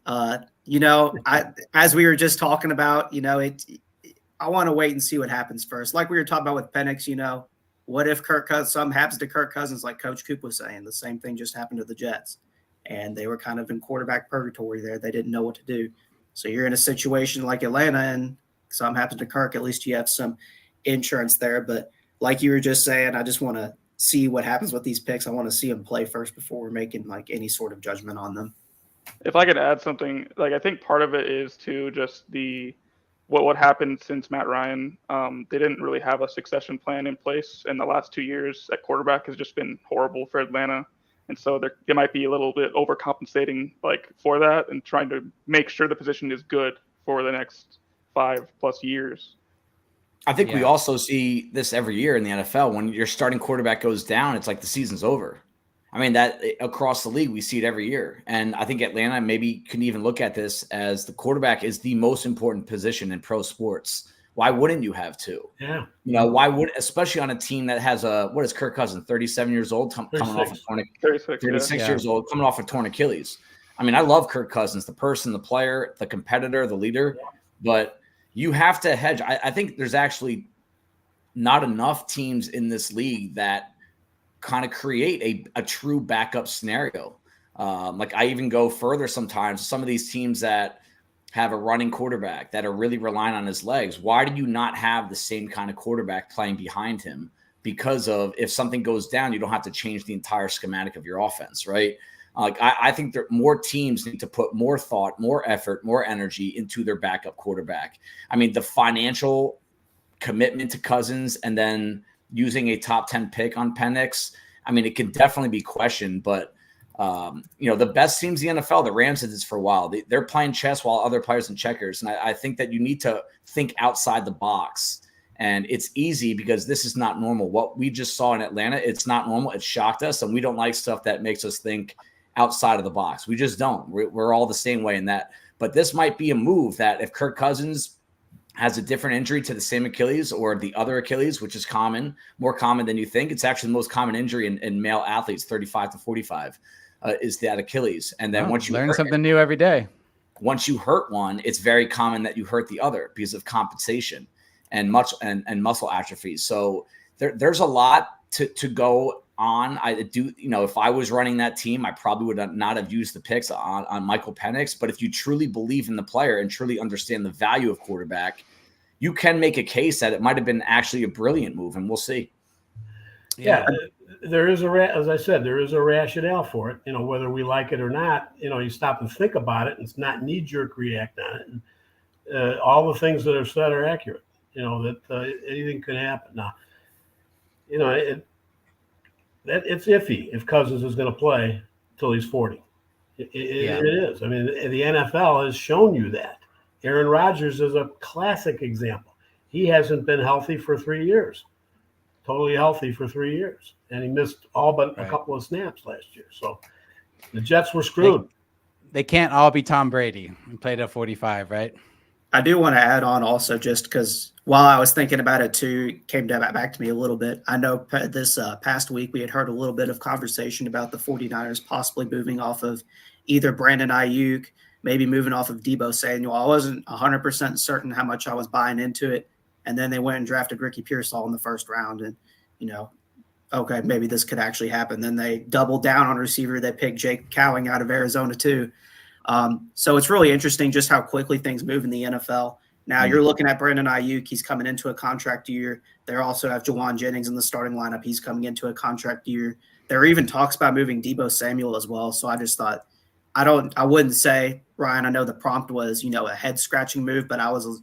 as we were just talking about, I want to wait and see what happens first. Like we were talking about with Penix, what if something happens to Kirk Cousins, like Coach Cooper was saying? The same thing just happened to the Jets, and they were kind of in quarterback purgatory there. They didn't know what to do. So you're in a situation like Atlanta, and something happens to Kirk. At least you have some insurance there. But like you were just saying, I just want to see what happens with these picks. I want to see them play first before we're making like any sort of judgment on them. If I could add something, I think part of it is to just what happened since Matt Ryan. They didn't really have a succession plan in place, and the last 2 years at quarterback has just been horrible for Atlanta. And so they might be a little bit overcompensating for that and trying to make sure the position is good for the next 5+ years. I think we also see this every year in the NFL. When your starting quarterback goes down, it's like the season's over. I mean, that across the league, we see it every year. And I think Atlanta maybe can even look at this as the quarterback is the most important position in pro sports. Why wouldn't you have two? Yeah. Why would, especially on a team that has what is Kirk Cousins, 37 years old, coming off a 36 years old, coming off a torn Achilles. I mean, I love Kirk Cousins, the person, the player, the competitor, the leader, but you have to hedge. I think there's actually not enough teams in this league that kind of create a true backup scenario. I even go further sometimes. Some of these teams that have a running quarterback that are really relying on his legs, why do you not have the same kind of quarterback playing behind him? Because of if something goes down, you don't have to change the entire schematic of your offense, right? I think that more teams need to put more thought, more effort, more energy into their backup quarterback. I mean, the financial commitment to Cousins and then using a top 10 pick on Penix, I mean, it can definitely be questioned, but the best teams in the NFL, the Rams did this for a while. They're playing chess while other players in checkers. And I think that you need to think outside the box. And it's easy because this is not normal. What we just saw in Atlanta, it's not normal. It shocked us. And we don't like stuff that makes us think outside of the box. We just don't. We're all the same way in that. But this might be a move that if Kirk Cousins has a different injury to the same Achilles or the other Achilles, which is more common than you think. It's actually the most common injury in male athletes, 35 to 45, is that Achilles. And then once you learn something new every day. Once you hurt one, it's very common that you hurt the other because of compensation and muscle atrophy. So there's a lot to go on. I do, if I was running that team, I probably would not have used the picks on Michael Penix. But if you truly believe in the player and truly understand the value of quarterback, you can make a case that it might have been actually a brilliant move, and we'll see. Yeah, there is as I said, there is a rationale for it. Whether we like it or not, you stop and think about it, and it's not knee-jerk react on it. And all the things that are said are accurate. That anything could happen. Now, it's iffy if Cousins is going to play till he's 40. It is. I mean, the NFL has shown you that. Aaron Rodgers is a classic example. He hasn't been healthy for 3 years. Totally healthy for 3 years, and he missed all but a couple of snaps last year. So the Jets were screwed. They can't all be Tom Brady. He played at 45, right? I do want to add on also, just because while I was thinking about it too, it came back to me a little bit. I know this past week we had heard a little bit of conversation about the 49ers possibly moving off of either Brandon Ayuk, maybe moving off of Deebo Samuel. I wasn't 100% certain how much I was buying into it. And then they went and drafted Ricky Pearsall in the first round. And, okay, maybe this could actually happen. Then they doubled down on receiver. They picked Jake Cowing out of Arizona too. So it's really interesting just how quickly things move in the NFL. Now you're looking at Brandon Ayuk. He's coming into a contract year. They also have Jawan Jennings in the starting lineup. He's coming into a contract year. There are even talks about moving Deebo Samuel as well. So I just thought, I wouldn't say, Ryan, I know the prompt was, a head scratching move, but I was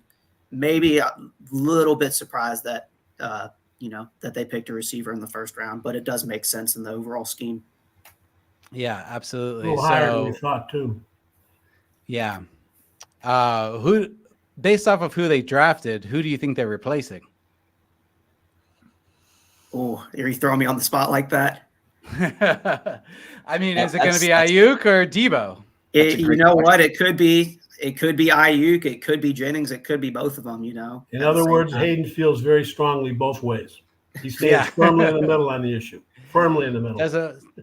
maybe a little bit surprised that, that they picked a receiver in the first round, but it does make sense in the overall scheme. Yeah, absolutely. A little higher than we thought too. Yeah. Who, based off of who they drafted, who do you think they're replacing? Oh, are you throwing me on the spot like that? I mean, is it going to be Ayuk or Deebo? You know what? It could be Ayuk. It could be Jennings. It could be both of them, In other words, Hayden feels very strongly both ways. He stands firmly in the middle on the issue. Firmly in the middle.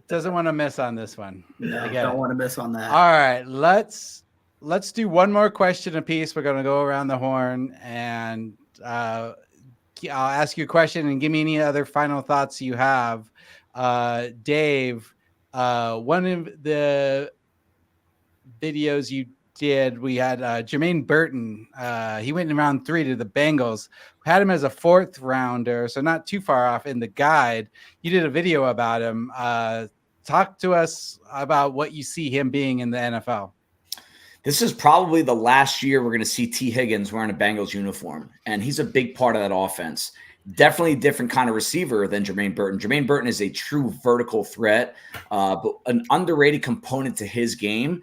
Doesn't want to miss on this one. No, don't want to miss on that. All right. Let's do one more question apiece. We're going to go around the horn, and I'll ask you a question and give me any other final thoughts you have. Dave, one of the videos you did, we had Jermaine Burton. He went in round 3 to the Bengals. We had him as a 4th rounder, so not too far off in the guide. You did a video about him. Talk to us about what you see him being in the NFL. This is probably the last year we're going to see T. Higgins wearing a Bengals uniform, and he's a big part of that offense. Definitely a different kind of receiver than Jermaine Burton. Jermaine Burton is a true vertical threat, but an underrated component to his game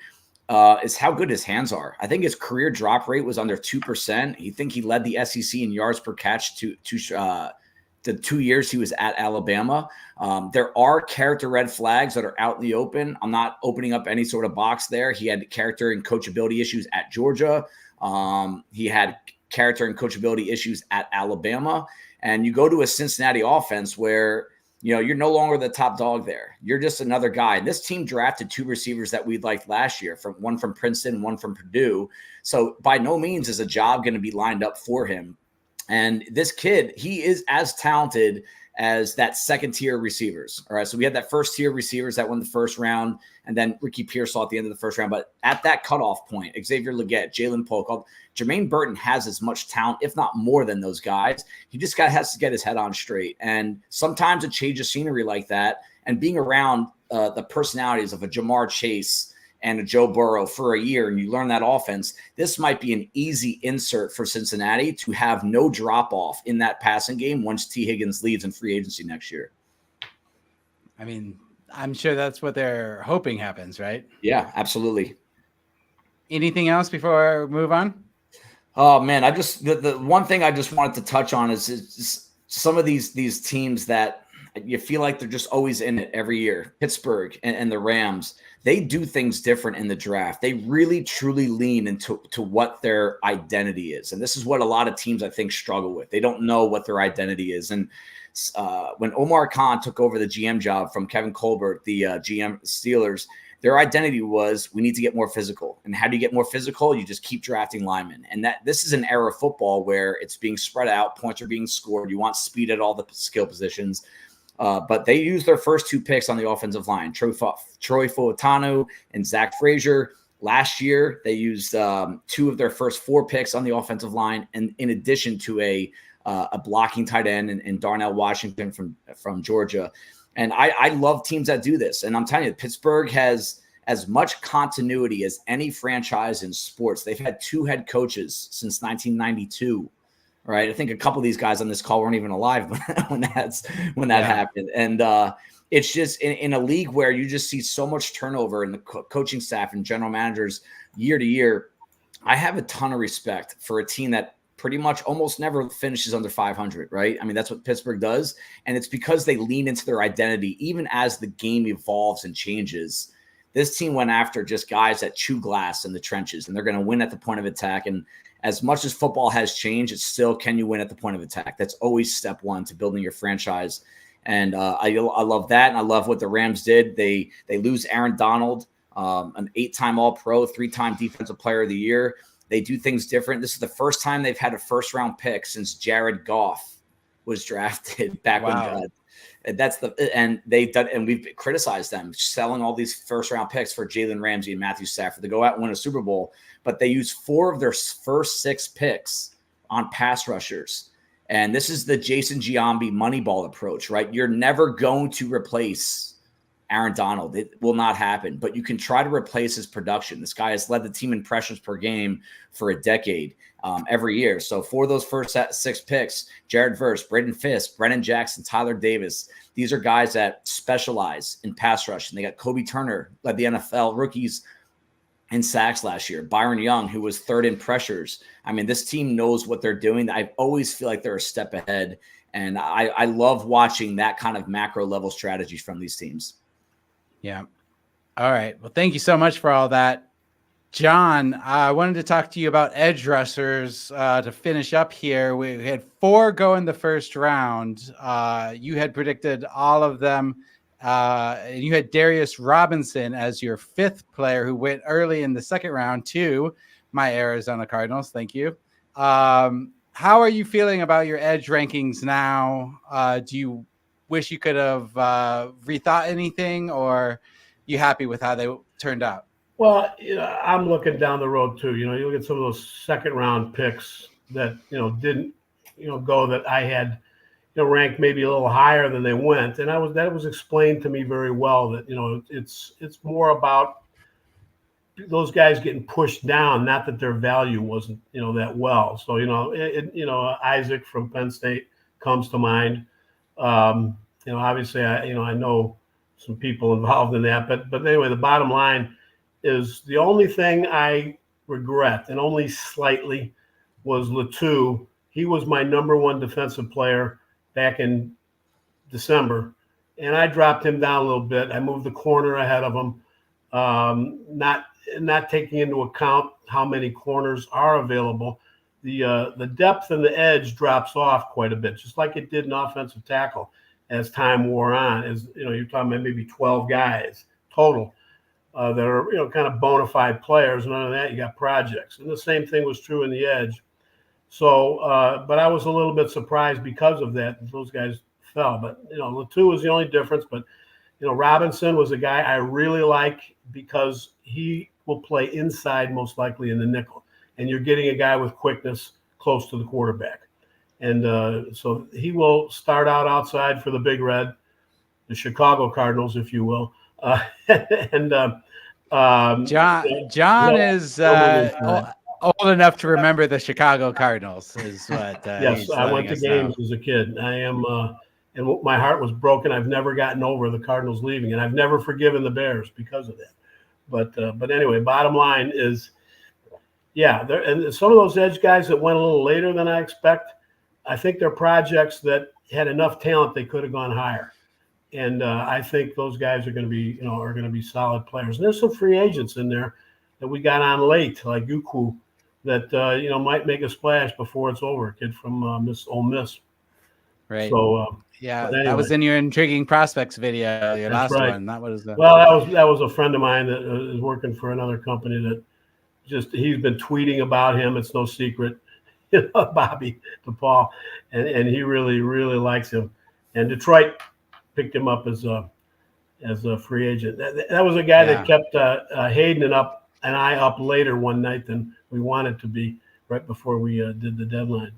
is how good his hands are. I think his career drop rate was under 2%. You think he led the SEC in yards per catch the 2 years he was at Alabama. There are character red flags that are out in the open. I'm not opening up any sort of box there. He had character and coachability issues at Georgia. He had character and coachability issues at Alabama. And you go to a Cincinnati offense where, you're no longer the top dog there. You're just another guy. And this team drafted 2 receivers that we liked last year, one from Princeton, one from Purdue. So by no means is a job going to be lined up for him. And this kid, he is as talented as that second-tier receivers. All right, so we had that first-tier receivers that won the first round, and then Ricky Pearsall at the end of the first round. But at that cutoff point, Xavier Legette, Jalen Polk, Jermaine Burton has as much talent, if not more than those guys. He just has to get his head on straight. And sometimes a change of scenery like that and being around the personalities of a Jamar Chase and a Joe Burrow for a year, and you learn that offense, this might be an easy insert for Cincinnati to have no drop-off in that passing game once T. Higgins leaves in free agency next year. I mean, I'm sure that's what they're hoping happens, right? Yeah, absolutely. Anything else before I move on? Oh, man, the one thing I just wanted to touch on is some of these teams that you feel like they're just always in it every year. Pittsburgh and the Rams, they do things different in the draft. They really, truly lean into what their identity is. And this is what a lot of teams, I think, struggle with. They don't know what their identity is. And when Omar Khan took over the GM job from Kevin Colbert, the GM Steelers, their identity was, we need to get more physical. And how do you get more physical? You just keep drafting linemen. And this is an era of football where it's being spread out. Points are being scored. You want speed at all the skill positions. But they used their first 2 picks on the offensive line, Troy Fautanu and Zach Frazier. Last year, they used 2 of their first 4 picks on the offensive line, and in addition to a blocking tight end in Darnell Washington from Georgia. And I love teams that do this. And I'm telling you, Pittsburgh has as much continuity as any franchise in sports. They've had 2 head coaches since 1992. Right. I think a couple of these guys on this call weren't even alive when that happened. And it's just in a league where you just see so much turnover in the coaching staff and general managers year to year. I have a ton of respect for a team that pretty much almost never finishes under 500. Right. I mean, that's what Pittsburgh does. And it's because they lean into their identity, even as the game evolves and changes. This team went after just guys that chew glass in the trenches, and they're going to win at the point of attack. And as much as football has changed, it's still, can you win at the point of attack? That's always step one to building your franchise. And I love that. And I love what the Rams did. They lose Aaron Donald, an 8-time All-Pro, 3-time Defensive Player of the Year. They do things different. This is the first time they've had a first-round pick since Jared Goff was drafted back when we've criticized them selling all these first-round picks for Jalen Ramsey and Matthew Stafford to go out and win a Super Bowl. But they used 4 of their first 6 picks on pass rushers. And this is the Jason Giambi Moneyball approach, right? You're never going to replace Aaron Donald. It will not happen. But you can try to replace his production. This guy has led the team in pressures per game for a decade every year. So for those first 6 picks, Jared Verse, Braden Fisk, Brennan Jackson, Tyler Davis, these are guys that specialize in pass rush. And they got Kobe Turner, led the NFL rookies in sacks last year. Byron Young, who was 3rd in pressures. I mean, this team knows what they're doing. I always feel like they're a step ahead. And I love watching that kind of macro level strategies from these teams. Yeah. All right. Well, thank you so much for all that. Jon, I wanted to talk to you about edge rushers to finish up here. We had 4 go in the first round. You had predicted all of them. And you had Darius Robinson as your 5th player who went early in the second round to my Arizona Cardinals. Thank you. How are you feeling about your edge rankings now? Do you wish you could have rethought anything, or you happy with how they turned out? Well, I'm looking down the road too. You look at some of those second round picks that, didn't, go that I had, ranked maybe a little higher than they went. And that was explained to me very well that, it's more about those guys getting pushed down, not that their value wasn't, that well. So, Isaac from Penn State comes to mind. Obviously I know some people involved in that, but anyway, the bottom line is the only thing I regret, and only slightly, was Latu. He was my number 1 defensive player back in December, and I dropped him down a little bit. I moved the corner ahead of him, not taking into account how many corners are available. The depth and the edge drops off quite a bit, just like it did in offensive tackle as time wore on. As you're talking about maybe 12 guys total that are kind of bona fide players. None of that. You got projects, and the same thing was true in the edge. So, but I was a little bit surprised because of that. Those guys fell, but Latu was the only difference. But Robinson was a guy I really like because he will play inside most likely in the nickel, and you're getting a guy with quickness close to the quarterback. And so he will start out outside for the Big Red, the Chicago Cardinals, if you will. John is old enough to remember the Chicago Cardinals. Is what? Yes, I went to games as a kid. I am, and my heart was broken. I've never gotten over the Cardinals leaving, and I've never forgiven the Bears because of that. But anyway, bottom line is, and some of those edge guys that went a little later than I expect, I think they're projects that had enough talent they could have gone higher. And I think those guys are going to be solid players. And there's some free agents in there that we got on late, like Yuku, that might make a splash before it's over. A kid from Ole Miss. Right. So anyway. That was in your intriguing prospects video. Your last one. That was that was a friend of mine that is working for another company that he's been tweeting about him. It's no secret, Bobby DePaul, and he really, really likes him. And Detroit picked him up as a free agent. That was a guy that kept Hayden and I up later one night than we wanted to be right before we did the deadline.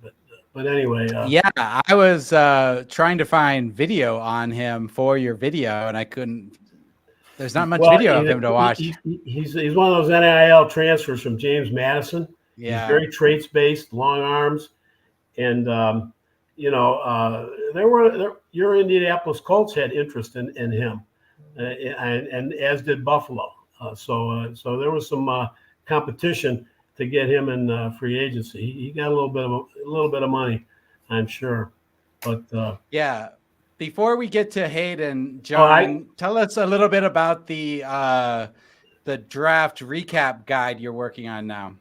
But anyway. I was trying to find video on him for your video, and I couldn't. There's not much video of him to watch. He's one of those NIL transfers from James Madison. Yeah. He's very traits based, long arms, and your Indianapolis Colts had interest in him, and as did Buffalo. So there was some competition to get him in free agency. He got a little bit of money, I'm sure. But before we get to Hayden, Jon, tell us a little bit about the draft recap guide you're working on now.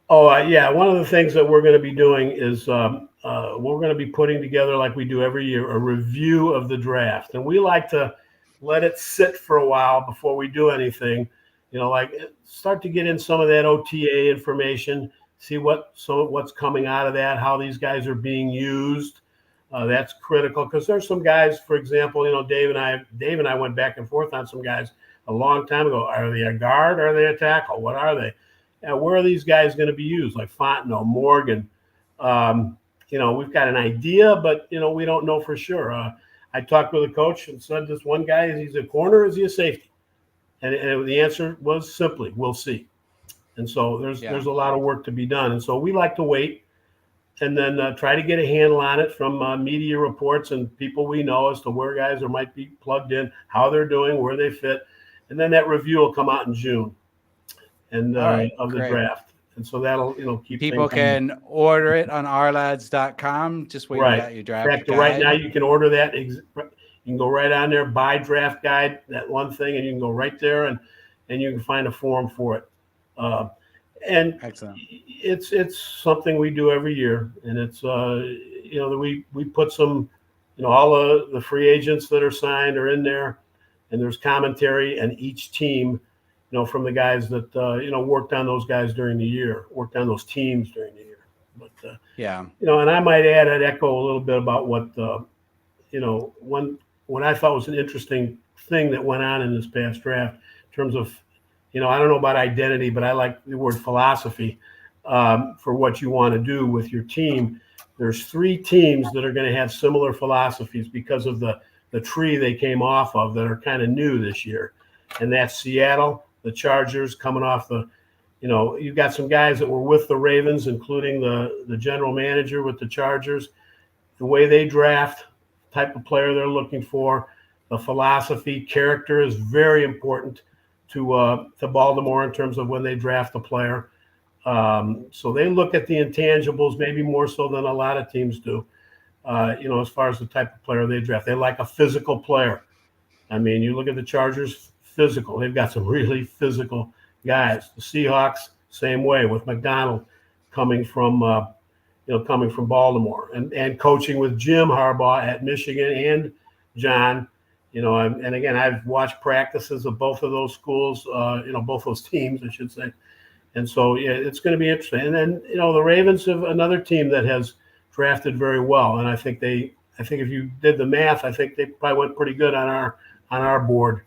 One of the things that we're going to be doing is we're going to be putting together, like we do every year, a review of the draft. And we like to let it sit for a while before we do anything, like start to get in some of that OTA information, see what's coming out of that, how these guys are being used. That's critical because there's some guys, for example, Dave and I went back and forth on some guys a long time ago. Are they a guard? Are they a tackle? What are they? Where are these guys going to be used? Like Fontenot, Morgan. We've got an idea, but we don't know for sure. I talked with a coach and said, this one guy, is he a corner? Is he a safety? And the answer was simply, we'll see. And so there's a lot of work to be done. And so we like to wait and then try to get a handle on it from media reports and people we know as to where guys might be plugged in, how they're doing, where they fit. And then that review will come out in June and of the draft. And so that'll, keep people can order it on ourlads.com. Just wait out your draft guide. Right now you can order that. You can go right on there, buy draft guide, that one thing, and you can go right there and you can find a form for it. And excellent. It's something we do every year, and it's we put some, all the free agents that are signed are in there, and there's commentary, and each team, from the guys that worked on those guys during the year, worked on those teams during the year. But and I might add, I'd echo a little bit about what what I thought was an interesting thing that went on in this past draft in terms of. I don't know about identity, but I like the word philosophy for what you want to do with your team. There's 3 teams that are going to have similar philosophies because of the tree they came off of that are kind of new this year. And that's Seattle, the Chargers coming off you've got some guys that were with the Ravens, including the general manager with the Chargers. The way they draft, type of player they're looking for, the philosophy, character is very important to Baltimore in terms of when they draft a player. So they look at the intangibles maybe more so than a lot of teams do, as far as the type of player they draft. They like a physical player. I mean, you look at the Chargers, physical. They've got some really physical guys. The Seahawks, same way with McDonald coming from Baltimore and coaching with Jim Harbaugh at Michigan and Jon. And again, I've watched practices of both of those schools, both those teams, I should say. And so, it's going to be interesting. And then, the Ravens have another team that has drafted very well. And I think if you did the math, I think they probably went pretty good on our board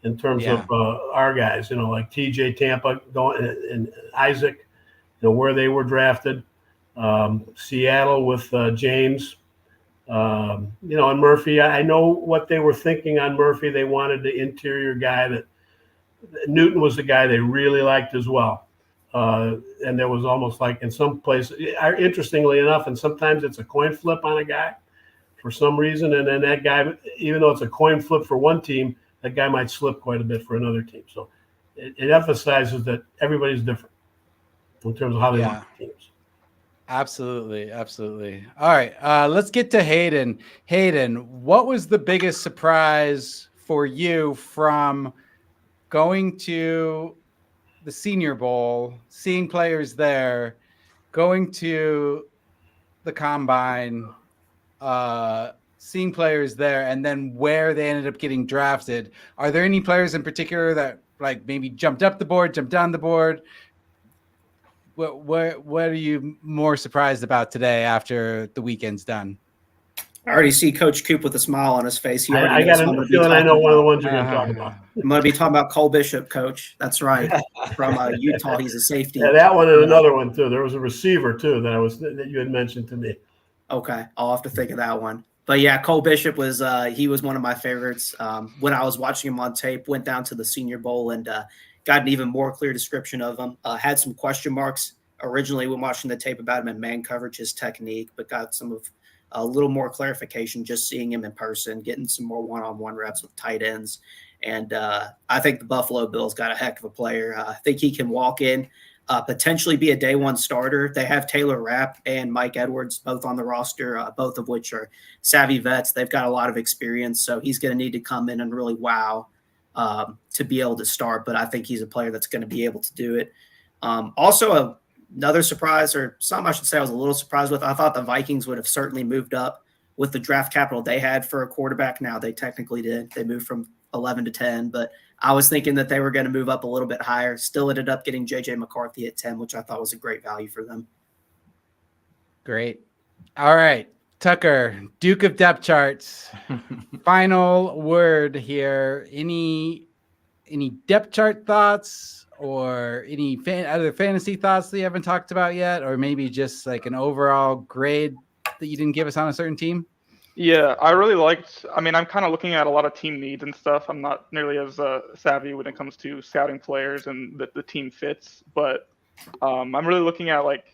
in terms of our guys, like TJ Tampa going and Isaac, where they were drafted. Seattle with James. And Murphy, I know what they were thinking on Murphy. They wanted the interior guy that Newton was the guy they really liked as well. And there was almost like in some places, interestingly enough, and sometimes it's a coin flip on a guy for some reason. And then that guy, even though it's a coin flip for one team, that guy might slip quite a bit for another team. So it emphasizes that everybody's different in terms of how they want the teams. Absolutely. All right, let's get to Hayden. Hayden, what was the biggest surprise for you from going to the Senior Bowl, seeing players there, going to the Combine, seeing players there, and then where they ended up getting drafted? Are there any players in particular that maybe jumped up the board, jumped down the board? What are you more surprised about today after the weekend's done? I already see Coach Coop with a smile on his face. He already I knows got what I'm a going to be feeling I know talking one of the about. ones you're going to talk about. I'm going to be talking about Cole Bishop, Coach. That's right. From Utah, he's a safety. Yeah, that one and another one too. There was a receiver too that you had mentioned to me. Okay, I'll have to think of that one. But yeah, Cole Bishop was he was one of my favorites. When I was watching him on tape, went down to the Senior Bowl and got an even more clear description of him. Had some question marks originally when watching the tape about him in man coverage, his technique, but got some of a little more clarification just seeing him in person, getting some more one-on-one reps with tight ends. And I think the Buffalo Bills got a heck of a player. I think he can walk in, potentially be a day one starter. They have Taylor Rapp and Mike Edwards both on the roster, both of which are savvy vets. They've got a lot of experience, so he's going to need to come in and really wow to be able to start. But I think he's a player that's going to be able to do it. Also, another surprise, or something I should say I was a little surprised with, I thought the Vikings would have certainly moved up with the draft capital they had for a quarterback. Now, they technically did. They moved from 11 to 10, but I was thinking that they were going to move up a little bit higher. Still ended up getting J.J. McCarthy at 10, which I thought was a great value for them. Great. All right. Tucker, Duke of Depth Charts. Final word here. Any depth chart thoughts or any other fantasy thoughts that you haven't talked about yet? Or maybe just like an overall grade that you didn't give us on a certain team? Yeah, I really liked. I mean, I'm kind of looking at a lot of team needs and stuff. I'm not nearly as savvy when it comes to scouting players and the team fits, but I'm really looking at like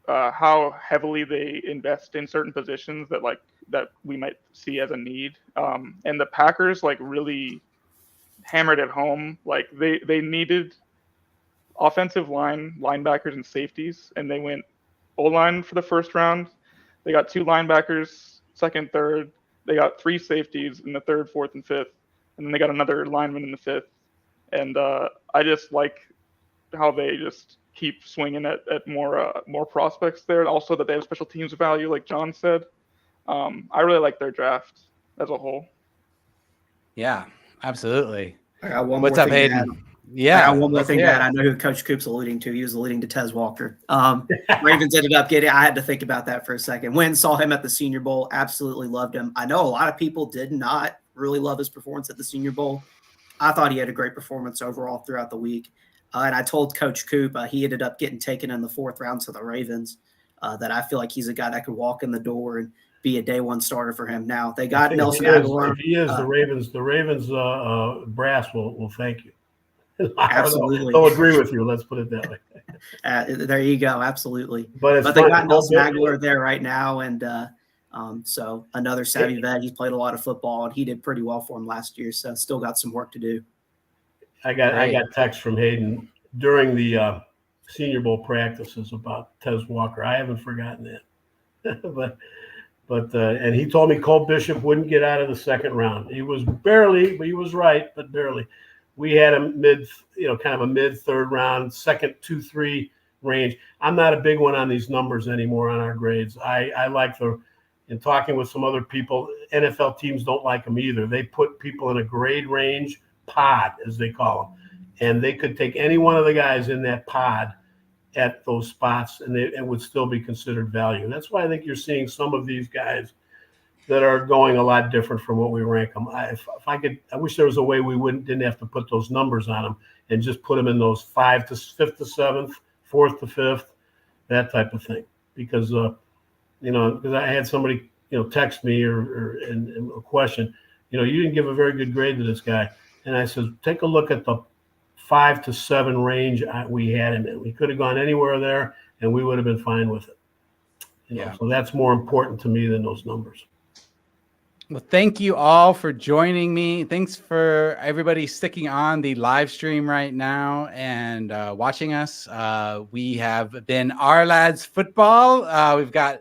how heavily they invest in certain positions that we might see as a need. And the Packers like really hammered it home. Like they needed offensive line, linebackers, and safeties, and they went O-line for the first round. They got 2 linebackers. Second, third, they got 3 safeties in the third, fourth, and fifth, and then they got another lineman in the fifth. And I just like how they just keep swinging at more prospects there. And also that they have special teams value, like John said. I really like their draft as a whole. Yeah, absolutely. I got one What's more up, thing Hayden? Yeah. I got one more thing that I know who Coach Coop's alluding to. He was alluding to Tez Walker. Ravens ended up getting – I had to think about that for a second. Went and saw him at the Senior Bowl. Absolutely loved him. I know a lot of people did not really love his performance at the Senior Bowl. I thought he had a great performance overall throughout the week. And I told Coach Coop he ended up getting taken in the 4th round to the Ravens, that I feel like he's a guy that could walk in the door and be a day one starter for him. Now, they got Nelson Aguilar. If he is, the Ravens brass will thank you. Absolutely. They'll agree with you. Let's put it that way. There you go. Absolutely. But they got Nelson Aguilar there right now. And so another savvy vet. He's played a lot of football, and he did pretty well for him last year. So still got some work to do. I got text from Hayden during the Senior Bowl practices about Tez Walker. I haven't forgotten that. but and he told me Cole Bishop wouldn't get out of the 2nd round. He was barely, but he was right, but barely. We had him kind of a mid-3rd round, 2nd, 2-3 range. I'm not a big one on these numbers anymore on our grades. I like in talking with some other people, NFL teams don't like them either. They put people in a grade range pod, as they call them, and they could take any one of the guys in that pod at those spots, and it would still be considered value. That's why I think you're seeing some of these guys that are going a lot different from what we rank them. I wish there was a way we didn't have to put those numbers on them and just put them in those 5th to 7th, 4th to 5th, that type of thing. Because because I had somebody text me or a question. You didn't give a very good grade to this guy, and I said, take a look at the 5 to 7 range we had him in. We could have gone anywhere there, and we would have been fine with it. So that's more important to me than those numbers. Well, thank you all for joining me. Thanks for everybody sticking on the live stream right now and watching us. We have been Ourlads Football. We've got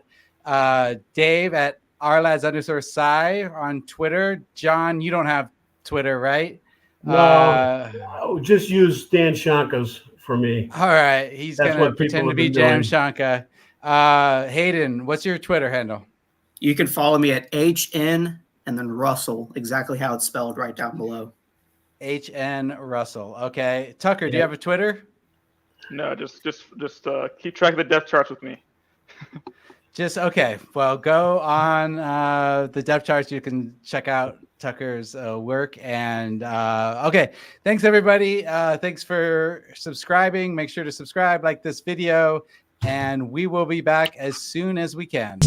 Dave at Ourlads_Cy on Twitter. John, you don't have Twitter, right? No, just use Dan Shanka's for me. All right. He's going to pretend to be Jam Shanka. Hayden, what's your Twitter handle? You can follow me at HN and then Russell, exactly how it's spelled right down below. HN Russell. Okay. Tucker, do you have a Twitter? No, just keep track of the depth charts with me. Okay. Well, go on the depth charts. You can check out Tucker's work. And okay. Thanks, everybody. Thanks for subscribing. Make sure to subscribe, like this video, and we will be back as soon as we can.